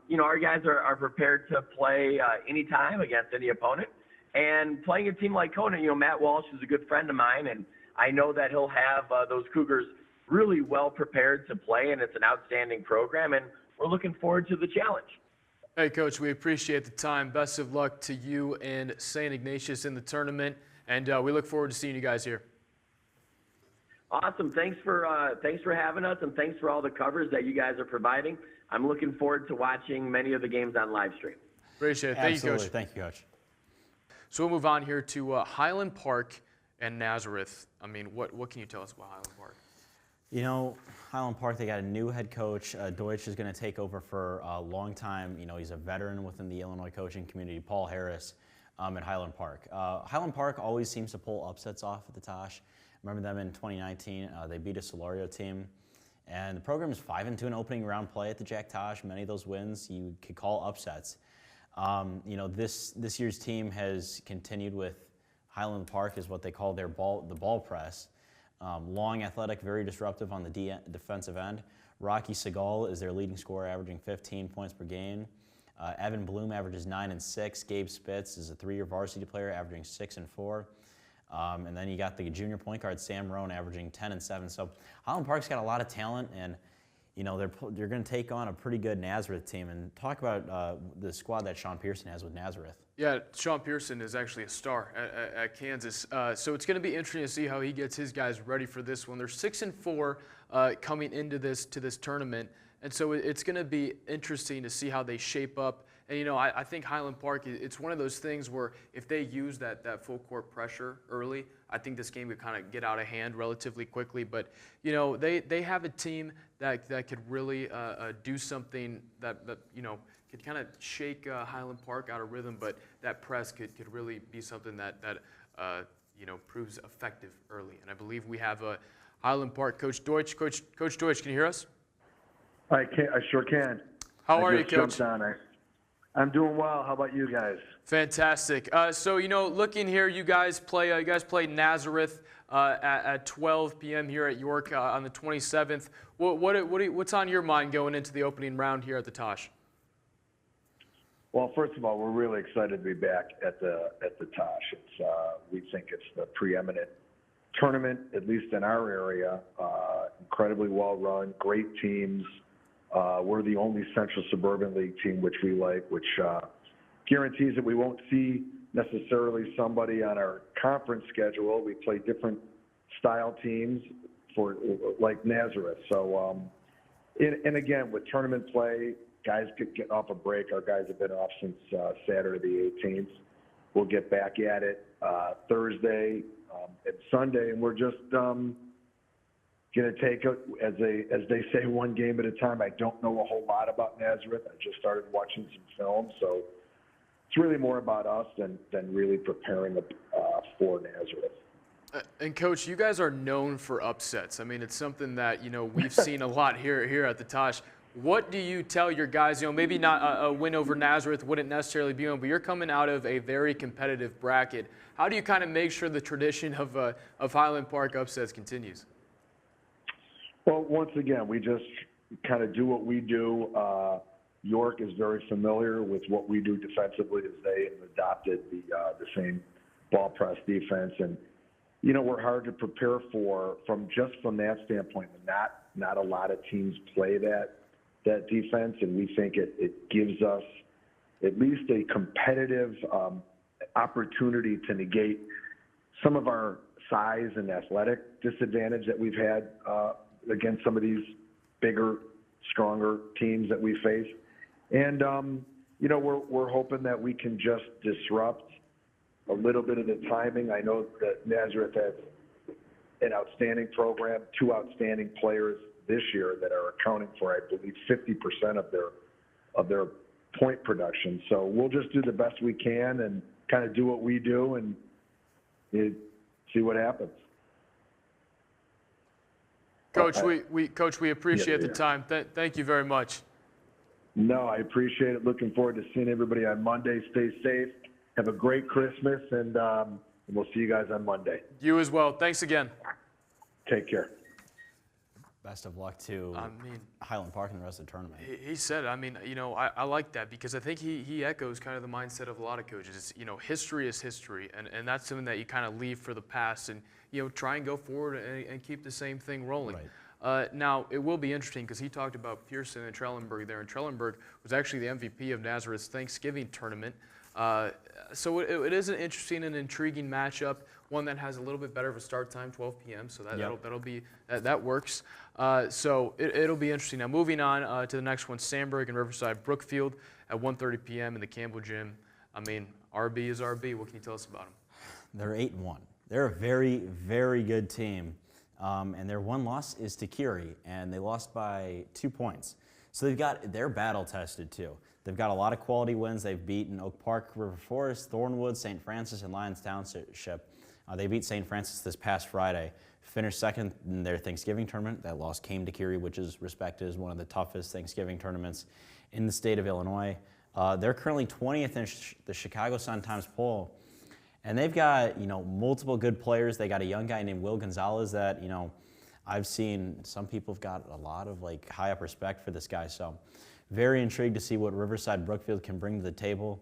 you know, our guys are prepared to play anytime against any opponent. And playing a team like Conant, you know, Matt Walsh is a good friend of mine, and I know that he'll have those Cougars really well prepared to play, and it's an outstanding program, and we're looking forward to the challenge. Hey, Coach, we appreciate the time. Best of luck to you and St. Ignatius in the tournament, and we look forward to seeing you guys here. Awesome. Thanks for having us, and thanks for all the coverage that you guys are providing. I'm looking forward to watching many of the games on live stream. Appreciate it. Thank Absolutely. you, Coach. Thank you, Coach. So we'll move on here to Highland Park and Nazareth. I mean, what can you tell us about Highland Park? You know, Highland Park, they got a new head coach. Deutsch is going to take over for a long time. You know, he's a veteran within the Illinois coaching community, Paul Harris, at Highland Park. Highland Park always seems to pull upsets off at the Tosh. Remember them in 2019. They beat a Solorio team. And the program is 5-2 in opening round play at the Jack Tosh. Many of those wins you could call upsets. You know, this year's team has continued with Highland Park is what they call the ball press. Long, athletic, very disruptive on the defensive end. Rocky Segal is their leading scorer, averaging 15 points per game. Evan Bloom averages 9 and 6. Gabe Spitz is a 3-year varsity player, averaging 6 and 4. And then you got the junior point guard, Sam Roan, averaging 10 and 7. So Highland Park's got a lot of talent, and you know they're going to take on a pretty good Nazareth team. And talk about the squad that Sean Pearson has with Nazareth. Yeah, Sean Pearson is actually a star at Kansas. So it's going to be interesting to see how he gets his guys ready for this one. They're 6 and 4 coming into this tournament, and so it's going to be interesting to see how they shape up. And, you know, I think Highland Park, it's one of those things where if they use that full court pressure early, I think this game could kind of get out of hand relatively quickly. But, you know, they have a team that could really do something that you know, could kind of shake Highland Park out of rhythm. But that press could really be something that you know, proves effective early. And I believe we have Highland Park Coach Deutsch. Coach Deutsch, can you hear us? I sure can. How are you, Coach? I'm doing well. How about you guys? Fantastic. So, you know, looking here, you guys play Nazareth at 12 p.m. here at York on the 27th. What's on your mind going into the opening round here at the Tosh? Well, first of all, we're really excited to be back at the Tosh. We think it's the preeminent tournament, at least in our area. Incredibly well run, great teams. We're the only Central Suburban League team, which we like, which guarantees that we won't see necessarily somebody on our conference schedule. We play different style teams for like Nazareth. So, and again, with tournament play, guys could get off a break. Our guys have been off since Saturday the 18th. We'll get back at it Thursday and Sunday, and we're just going to take it, as they say, one game at a time. I don't know a whole lot about Nazareth. I just started watching some film, so it's really more about us than really preparing for Nazareth. And Coach, you guys are known for upsets. I mean, it's something that, you know, we've seen a lot here at the Tosh. What do you tell your guys? You know, maybe not a win over Nazareth wouldn't necessarily be one, but you're coming out of a very competitive bracket. How do you kind of make sure the tradition of Highland Park upsets continues? Well, once again, we just kind of do what we do. York is very familiar with what we do defensively, as they have adopted the same ball press defense. And, you know, we're hard to prepare for from that standpoint. Not a lot of teams play that defense, and we think it gives us at least a competitive opportunity to negate some of our size and athletic disadvantage that we've had against some of these bigger, stronger teams that we face. And, you know, we're hoping that we can just disrupt a little bit of the timing. I know that Nazareth has an outstanding program, 2 outstanding players this year that are accounting for, I believe, 50% of their point production. So we'll just do the best we can and kind of do what we do and see what happens. Coach, we appreciate the time. Thank you very much. No, I appreciate it. Looking forward to seeing everybody on Monday. Stay safe. Have a great Christmas, and we'll see you guys on Monday. You as well. Thanks again. Take care. Best of luck to Highland Park and the rest of the tournament. He said, I mean, you know, I like that because I think he echoes kind of the mindset of a lot of coaches. It's, you know, history is history, and that's something that you kind of leave for the past and, you know, try and go forward and keep the same thing rolling. Right. Now, it will be interesting because he talked about Pearson and Trellenberg there, and Trellenberg was actually the MVP of Nazareth's Thanksgiving tournament. So it is an interesting and intriguing matchup, one that has a little bit better of a start time, 12 p.m., so that works. So it'll be interesting. Now, moving on to the next one, Sandburg and Riverside Brookfield at 1:30 p.m. in the Campbell Gym. I mean, RB is RB. What can you tell us about them? They're 8-1. They're a very, very good team. And their one loss is to Curie, and they lost by 2 points. So they're battle tested too. They've got a lot of quality wins. They've beaten Oak Park, River Forest, Thornwood, St. Francis, and Lyons Township. They beat St. Francis this past Friday, finished second in their Thanksgiving tournament. That loss came to Curie, which is respected as one of the toughest Thanksgiving tournaments in the state of Illinois. They're currently 20th in the Chicago Sun-Times poll. And they've got, you know, multiple good players. They got a young guy named Will Gonzalez that, you know, I've seen some people have got a lot of like high up respect for this guy. So very intrigued to see what Riverside Brookfield can bring to the table.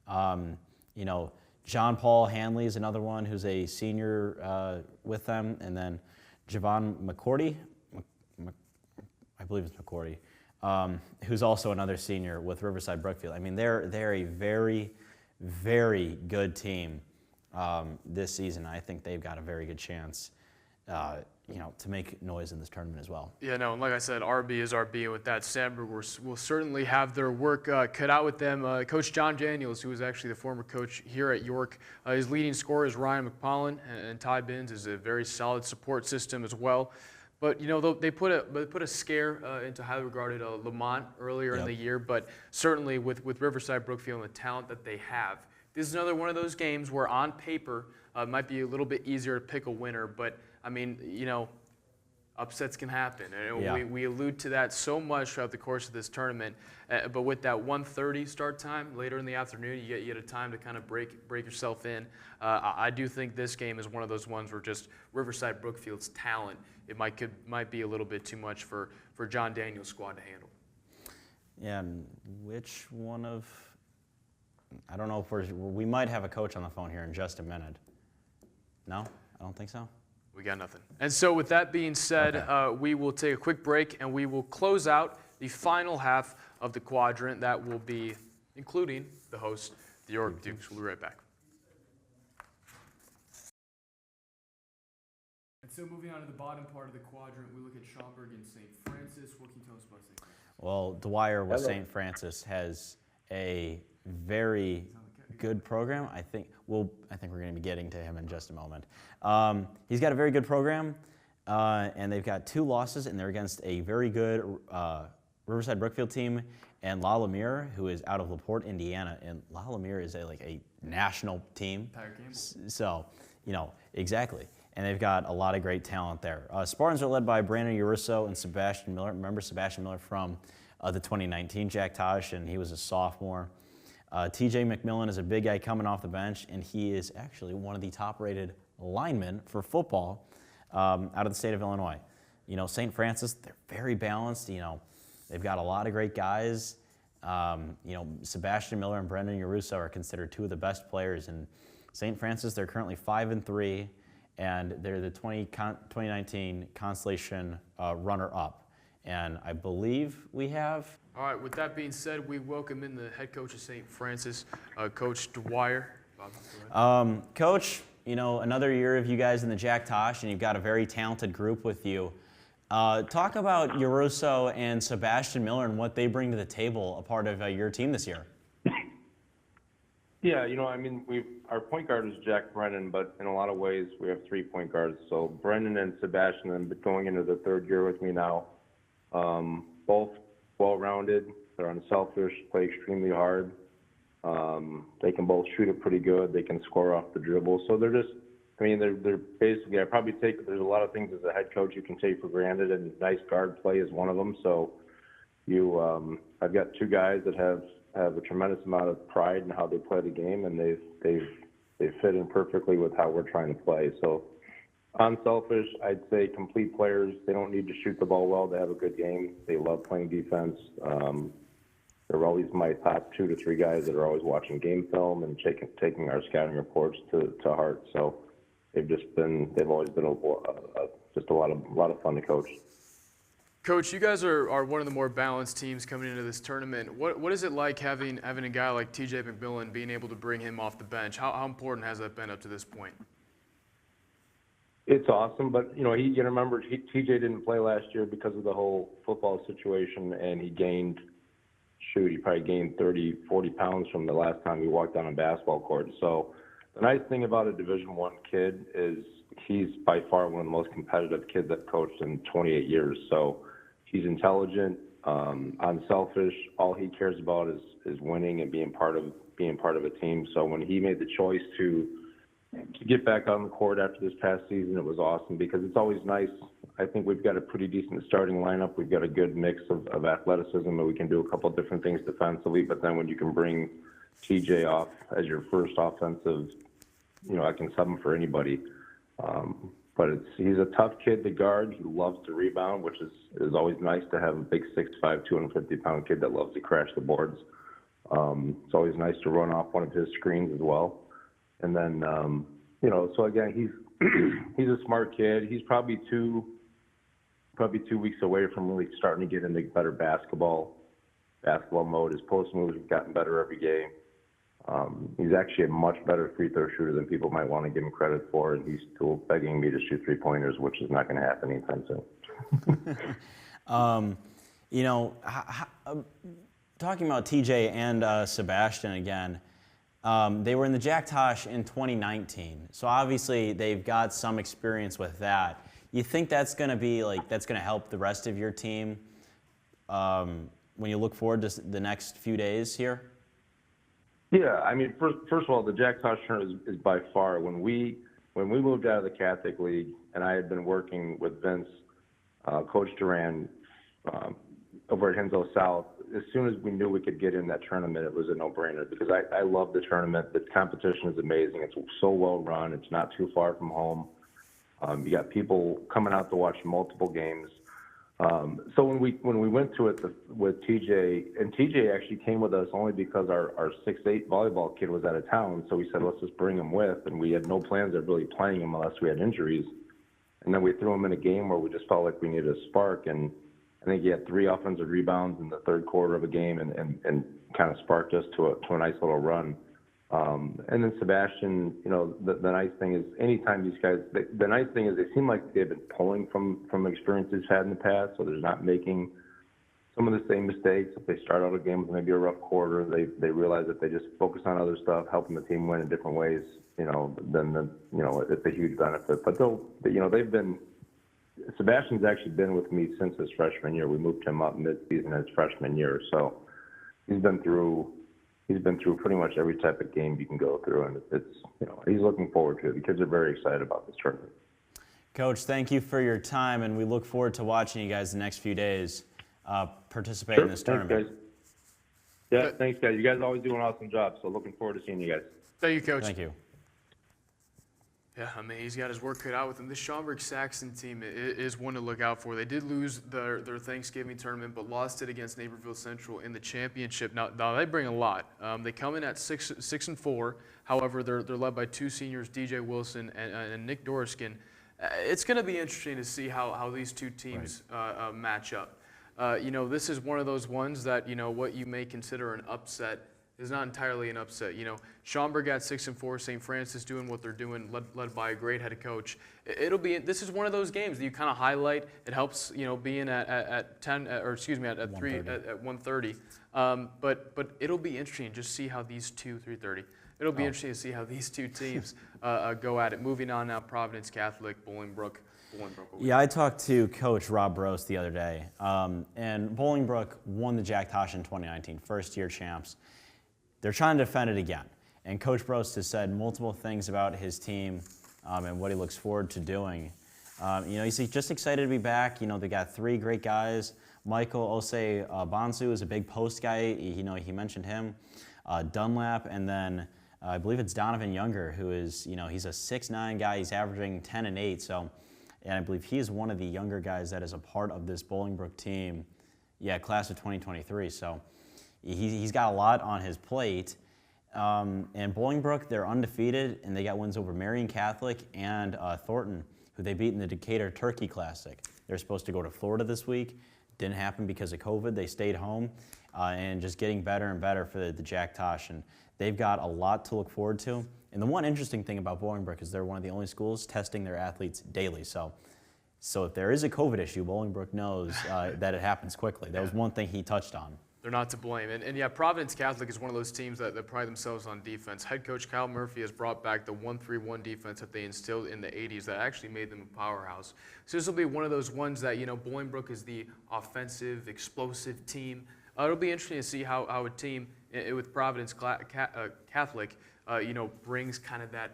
You know, John Paul Hanley is another one who's a senior with them. And then Javon McCourty, I believe it's McCourty, who's also another senior with Riverside Brookfield. I mean, they're a very, very good team. This season, I think they've got a very good chance, you know, to make noise in this tournament as well. Yeah, no, and like I said, RB is RB, and with that, Sandburg will certainly have their work cut out with them. Coach John Daniels, who is actually the former coach here at York, his leading scorer is Ryan McPollin, and Ty Binns is a very solid support system as well. But, you know, they put a scare into highly regarded Lamont earlier in the year, but certainly with Riverside Brookfield and the talent that they have, this is another one of those games where on paper it might be a little bit easier to pick a winner, but I mean, you know, upsets can happen. And we allude to that so much throughout the course of this tournament. But with that 1:30 start time later in the afternoon, you get a time to kind of break yourself in. I do think this game is one of those ones where just Riverside Brookfield's talent, it might be a little bit too much for John Daniels' squad to handle. Yeah, and which one of... I don't know if we might have a coach on the phone here in just a minute. No? I don't think so. We got nothing. And so with that being said, we will take a quick break and we will close out the final half of the quadrant. That will be including the host, the York Dukes. We'll be right back. And so moving on to the bottom part of the quadrant, we look at Schaumburg and St. Francis. What can you tell us about St. Francis? Well, Dwyer with St. Francis has a very good program. I think we're going to be getting to him in just a moment. He's got a very good program, and they've got 2 losses, and they're against a very good Riverside Brookfield team and La Lumiere, who is out of LaPorte, Indiana. And La Lumiere is a national team. So, you know, exactly. And they've got a lot of great talent there. Spartans are led by Brandon Uriso and Sebastian Miller. Remember Sebastian Miller from the 2019 Jack Tosh, and he was a sophomore. TJ McMillan is a big guy coming off the bench, and he is actually one of the top-rated linemen for football out of the state of Illinois. You know, St. Francis, they're very balanced. You know, they've got a lot of great guys. You know, Sebastian Miller and Brendan Uriso are considered 2 of the best players. And St. Francis, they're currently 5-3, and they're the 2019 Constellation runner-up. And I believe we have... All right, with that being said, we welcome in the head coach of St. Francis, Coach Dwyer. Coach, you know, another year of you guys in the Jack Tosh, and you've got a very talented group with you. Talk about Uriso and Sebastian Miller and what they bring to the table, a part of your team this year. Yeah, I mean, our point guard is Jack Brennan, but in a lot of ways we have 3 point guards. So Brennan and Sebastian have been going into the 3rd year with me now. Both well-rounded. They're unselfish, play extremely hard. They can both shoot it pretty good. They can score off the dribble. So they're basically, there's a lot of things as a head coach you can take for granted, and nice guard play is one of them. So I've got 2 guys that have a tremendous amount of pride in how they play the game, and they fit in perfectly with how we're trying to play. So unselfish, I'd say complete players. They don't need to shoot the ball well to have a good game. They love playing defense. They're always my top 2 to 3 guys that are always watching game film and taking our scouting reports to heart. So they've always been just a lot of fun to coach. Coach, you guys are one of the more balanced teams coming into this tournament. What is it like having a guy like TJ McMillan, being able to bring him off the bench? How important has that been up to this point? It's awesome, but you remember TJ didn't play last year because of the whole football situation, and he probably gained 30, 40 pounds from the last time he walked on a basketball court. So the nice thing about a Division I kid is he's by far one of the most competitive kids I've coached in 28 years. So he's intelligent, unselfish. All he cares about is winning and being part of a team. So when he made the choice to get back on the court after this past season, it was awesome because it's always nice. I think we've got a pretty decent starting lineup. We've got a good mix of athleticism, and we can do a couple of different things defensively. But then when you can bring TJ off as your first offensive, I can sub him for anybody. But he's a tough kid to guard. He loves to rebound, which is always nice to have a big 6'5", 250-pound kid that loves to crash the boards. It's always nice to run off one of his screens as well. And then, so again, he's a smart kid. He's probably two weeks away from really starting to get into better basketball mode. His post moves have gotten better every game. He's actually a much better free throw shooter than people might want to give him credit for, and he's still begging me to shoot 3-pointers, which is not going to happen anytime soon. Talking about TJ and Sebastian again, they were in the Jack Tosh in 2019, so obviously they've got some experience with that. You think that's going to help the rest of your team when you look forward to the next few days here? Yeah, I mean, first of all, the Jack Tosh tournament is by far, when we moved out of the Catholic League, and I had been working with Vince, Coach Duran, over at Henslow South, as soon as we knew we could get in that tournament, it was a no-brainer because I love the tournament. The competition is amazing. It's so well run. It's not too far from home. You got people coming out to watch multiple games. So when we went to it with TJ, and TJ actually came with us only because our 6'8" volleyball kid was out of town. So we said, let's just bring him with, and we had no plans of really playing him unless we had injuries. And then we threw him in a game where we just felt like we needed a spark, and I think he had 3 offensive rebounds in the third quarter of a game and kind of sparked us to a nice little run. And then Sebastian, the nice thing is anytime these guys, the nice thing is they seem like they've been pulling from experiences had in the past, so they're not making some of the same mistakes. If they start out a game with maybe a rough quarter, they realize that they just focus on other stuff, helping the team win in different ways, then it's a huge benefit. But they've been, Sebastian's actually been with me since his freshman year. We moved him up mid-season his freshman year, so he's been through pretty much every type of game you can go through, and he's looking forward to it. The kids are very excited about this tournament. Coach, thank you for your time, and we look forward to watching you guys the next few days participate in this tournament. Guys. Yeah, thanks, guys. You guys always do an awesome job, so looking forward to seeing you guys. Thank you, Coach. Thank you. Yeah, I mean, he's got his work cut out with him. This Schaumburg-Saxon team is one to look out for. They did lose their Thanksgiving tournament, but lost it against Naperville Central in the championship. Now they bring a lot. They come in at 6-4. However, they're led by 2 seniors, DJ Wilson and Nick Doriskin. It's going to be interesting to see how these 2 teams match up. This is one of those ones that, what you may consider an upset is not entirely an upset. Schaumburg at 6-4, St. Francis doing what they're doing, led by a great head coach. This is one of those games that you kind of highlight. It helps, being at 10, or excuse me, at 3 at 1:30. But it'll be interesting to just see how these 3:30. It'll be interesting to see how these two teams go at it. Moving on now, Providence Catholic, Bolingbrook. Yeah, I talked to Coach Rob Brose the other day, and Bolingbrook won the Jack Tosh in 2019, first-year champs. They're trying to defend it again, and Coach Brose has said multiple things about his team and what he looks forward to doing. He's just excited to be back. They got 3 great guys. Michael Osei Bonsu is a big post guy. He mentioned him. Dunlap, and then I believe it's Donovan Younger, who is, he's a 6'9" guy. He's averaging 10 and 8. And I believe he is one of the younger guys that is a part of this Bolingbrook team, class of 2023. So he's got a lot on his plate. And Bolingbrook, they're undefeated, and they got wins over Marion Catholic and Thornton, who they beat in the Decatur Turkey Classic. They're supposed to go to Florida this week. Didn't happen because of COVID. They stayed home, and just getting better and better for the Jack Tosh. And they've got a lot to look forward to. And the one interesting thing about Bolingbrook is they're one of the only schools testing their athletes daily. So if there is a COVID issue, Bolingbrook knows that it happens quickly. That was one thing he touched on. They're not to blame. And yeah, Providence Catholic is one of those teams that pride themselves on defense. Head coach Kyle Murphy has brought back the 1-3-1 defense that they instilled in the 80s that actually made them a powerhouse. So this will be one of those ones that, Bolingbrook is the offensive, explosive team. It'll be interesting to see how a team with Providence Catholic brings kind of that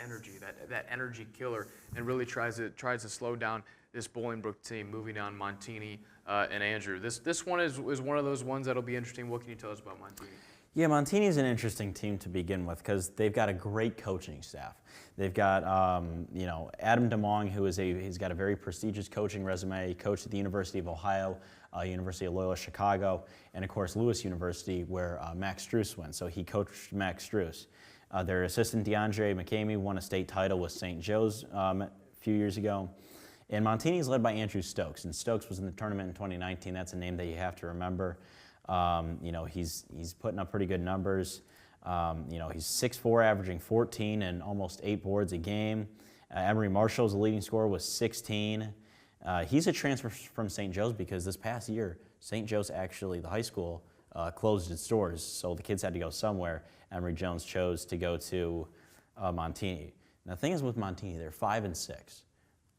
energy, that energy killer, and really tries to slow down this Bolingbrook team. Moving on, Montini and Andrew. This one is one of those ones that'll be interesting. What can you tell us about Montini? Yeah, Montini is an interesting team to begin with because they've got a great coaching staff. They've got Adam DeMong, he's got a very prestigious coaching resume. He coached at the University of Ohio, University of Loyola Chicago, and of course Lewis University, where Max Strus went. So he coached Max Strus. Their assistant DeAndre McCamey won a state title with St. Joe's a few years ago. And Montini is led by Andrew Stokes, and Stokes was in the tournament in 2019. That's a name that you have to remember. He's putting up pretty good numbers. He's 6'4", averaging 14 and almost 8 boards a game. Emery Marshall's the leading scorer with 16. He's a transfer from St. Joe's because this past year, St. Joe's actually, the high school, closed its doors, so the kids had to go somewhere. Emery Jones chose to go to Montini. Now, the thing is with Montini, they're 5-6.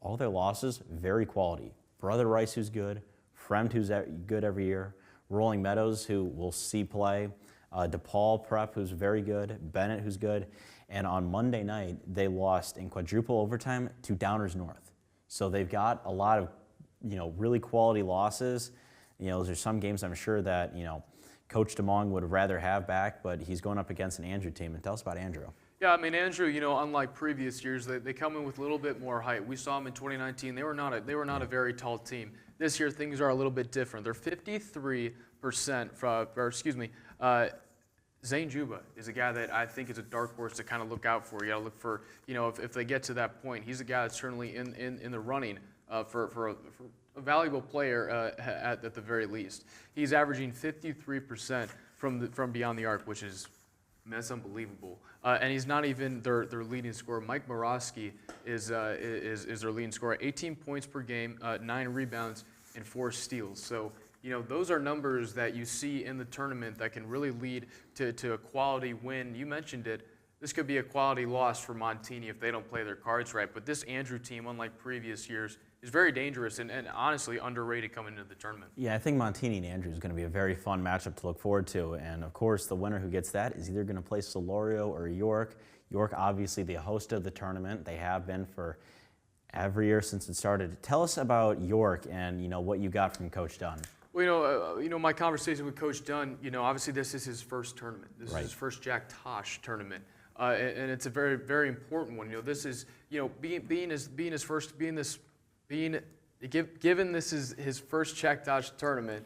All their losses, very quality. Brother Rice, who's good. Fremd, who's good every year. Rolling Meadows, who we'll see play. DePaul Prep, who's very good. Bennett, who's good. And on Monday night, they lost in quadruple overtime to Downers North. So they've got a lot of, really quality losses. Those are some games I'm sure that, Coach DeMong would rather have back, but he's going up against an Andrew team. And tell us about Andrew. Yeah, Andrew, unlike previous years, they come in with a little bit more height. We saw them in 2019. They were not a very tall team. This year, things are a little bit different. They're 53% Zane Juba is a guy that I think is a dark horse to kind of look out for. You got to look for, if they get to that point, he's a guy that's certainly in the running for a valuable player at the very least. He's averaging 53% from beyond the arc, which is, that's unbelievable. And he's not even their leading scorer. Mike Morosky is their leading scorer. 18 points per game, 9 rebounds, and 4 steals. So, those are numbers that you see in the tournament that can really lead to a quality win. You mentioned it. This could be a quality loss for Montini if they don't play their cards right. But this Andrew team, unlike previous years, is very dangerous and honestly underrated coming into the tournament. Yeah, I think Montini and Andrew is going to be a very fun matchup to look forward to. And, of course, the winner who gets that is either going to play Solorio or York. York, obviously, the host of the tournament. They have been for every year since it started. Tell us about York and, what you got from Coach Dunn. Well, my conversation with Coach Dunn, obviously this is his first tournament. This is his first Jack Tosh tournament. And it's a very, very important one. This is, given this is his first Jack Tosh tournament,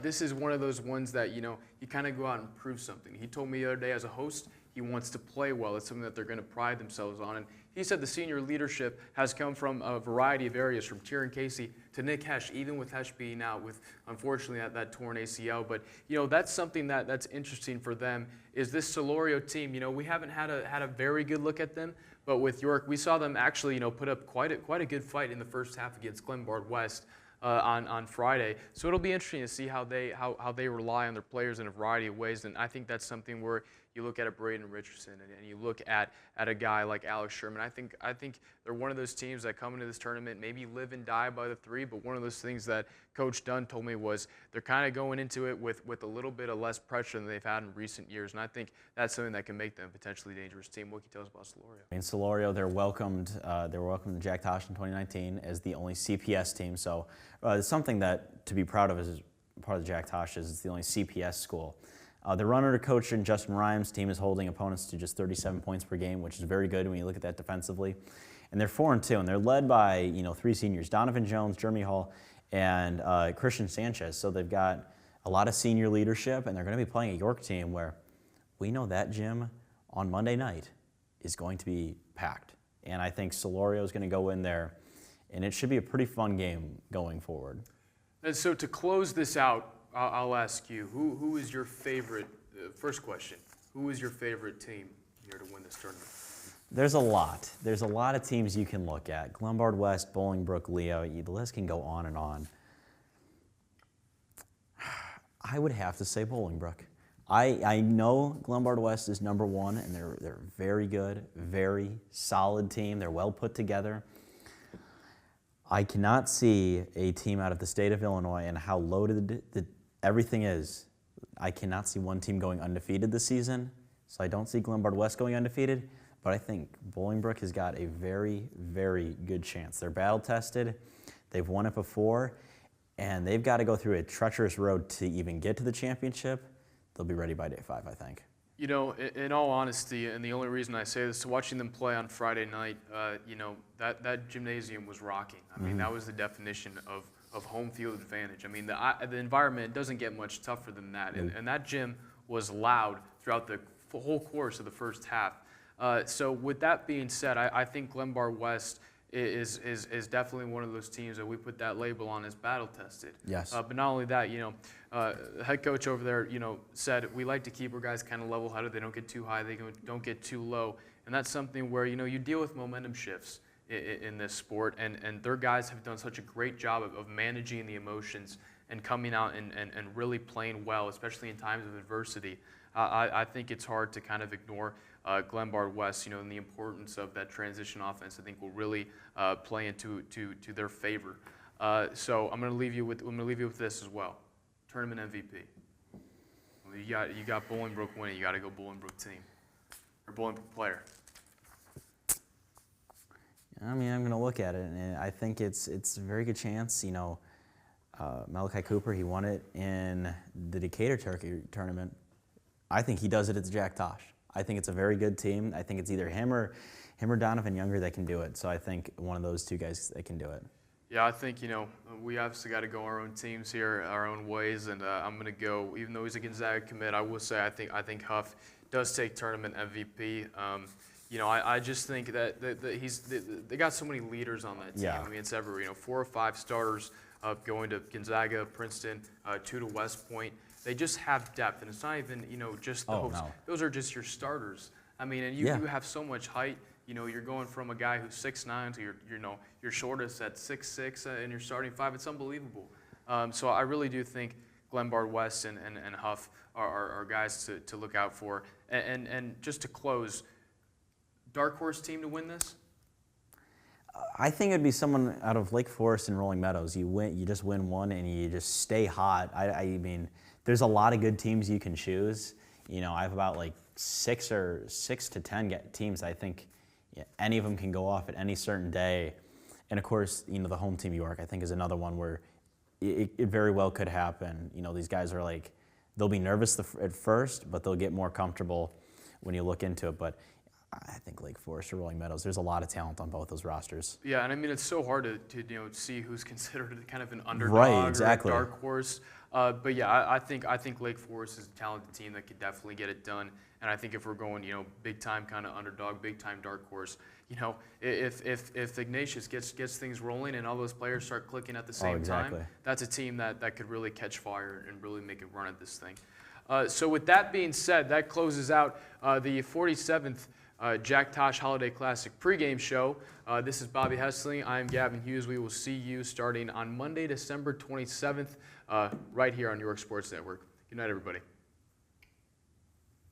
this is one of those ones that, you kind of go out and prove something. He told me the other day as a host, he wants to play well. It's something that they're going to pride themselves on. And he said the senior leadership has come from a variety of areas, from Tyron Casey to Nick Hesh, even with Hesh being out with, unfortunately, that torn ACL. But, that's something that's interesting for them is this Solorio team. We haven't had a very good look at them, but with York, we saw them actually, put up quite a good fight in the first half against Glenbard West on Friday. So it'll be interesting to see how they rely on their players in a variety of ways. And I think that's something where, You look at a Braden Richardson, and you look at a guy like Alex Sherman. I think they're one of those teams that come into this tournament, maybe live and die by the three, but one of those things that Coach Dunn told me was they're kind of going into it with a little bit of less pressure than they've had in recent years, and I think that's something that can make them a potentially dangerous team. What can you tell us about Solorio? In Solorio, they're welcomed to Jack Tosh in 2019 as the only CPS team, so it's something that to be proud of as part of the Jack Tosh is it's the only CPS school. The runner coach and Justin Rhymes' team is holding opponents to just 37 points per game, which is very good when you look at that defensively. And they're 4-2, and they're led by 3 seniors: Donovan Jones, Jeremy Hall, and Christian Sanchez. So they've got a lot of senior leadership, and they're going to be playing a York team where we know that gym on Monday night is going to be packed. And I think Solorio is going to go in there, and it should be a pretty fun game going forward. And so to close this out, I'll ask you, who is your favorite, first question, who is your favorite team here to win this tournament? There's a lot. There's a lot of teams you can look at. Glenbard West, Bolingbrook, Leo, the list can go on and on. I would have to say Bolingbrook. I know Glenbard West is number one, and they're very good, very solid team. They're well put together. I cannot see a team out of the state of Illinois and how loaded everything is. I cannot see one team going undefeated this season, so I don't see Glenbard West going undefeated, but I think Bolingbrook has got a very, very good chance. They're battle-tested, they've won it before, and they've got to go through a treacherous road to even get to the championship. They'll be ready by day 5, I think. You know, in all honesty, and the only reason I say this, watching them play on Friday night, that gymnasium was rocking. I mean, that was the definition of home field advantage. I mean, the environment doesn't get much tougher than that, and that gym was loud throughout the whole course of the first half. So with that being said, I think Glenbard West is definitely one of those teams that we put that label on as battle tested. Yes. But not only that, the head coach over there, said we like to keep our guys kind of level-headed. They don't get too high, they don't get too low, and that's something where you deal with momentum shifts in this sport, and their guys have done such a great job of managing the emotions and coming out and really playing well, especially in times of adversity. I think it's hard to kind of ignore Glenbard West, and the importance of that transition offense. I think will really play into their favor. So I'm going to leave you with this as well. Tournament MVP. You got Bolingbrook winning. You got to go Bolingbrook team or Bolingbrook player. I mean, I'm going to look at it, and I think it's a very good chance. Malachi Cooper, he won it in the Decatur Turkey tournament. I think he does it at the Jack Tosh. I think it's a very good team. I think it's either him or Donovan Younger that can do it. So I think one of those two guys that can do it. Yeah, I think, we obviously got to go our own teams here, our own ways, and I'm going to go, even though he's a Gonzaga commit, I will say I think Huff does take tournament MVP. I just think that they got so many leaders on that team. Yeah. I mean, it's ever, 4 or 5 starters going to Gonzaga, Princeton, 2 to West Point. They just have depth, and it's not even, just the hopes. No. Those are just your starters. I mean, and you have so much height. You're going from a guy who's 6'9" to your shortest at 6'6", and you're starting 5. It's unbelievable. So I really do think Glenbard West and Huff are guys to look out for. And just to close, dark horse team to win this? I think it'd be someone out of Lake Forest and Rolling Meadows. You just win one and you just stay hot. I mean, there's a lot of good teams you can choose. I have about like 6 to 10 teams. I think any of them can go off at any certain day. And of course, the home team York, I think, is another one where it very well could happen. These guys are like, they'll be nervous at first, but they'll get more comfortable when you look into it. But I think Lake Forest or Rolling Meadows, there's a lot of talent on both those rosters. Yeah, and I mean, it's so hard to see who's considered kind of an underdog right, exactly. or a dark horse. But yeah, I think Lake Forest is a talented team that could definitely get it done. And I think if we're going, big time kind of underdog, big time dark horse, if Ignatius gets things rolling and all those players start clicking at the same time, that's a team that could really catch fire and really make a run at this thing. So with that being said, that closes out the 47th Jack Tosh Holiday Classic pregame show. This is Bobby Hessling. I'm Gavin Hughes. We will see you starting on Monday, December 27th, right here on New York Sports Network. Good night, everybody.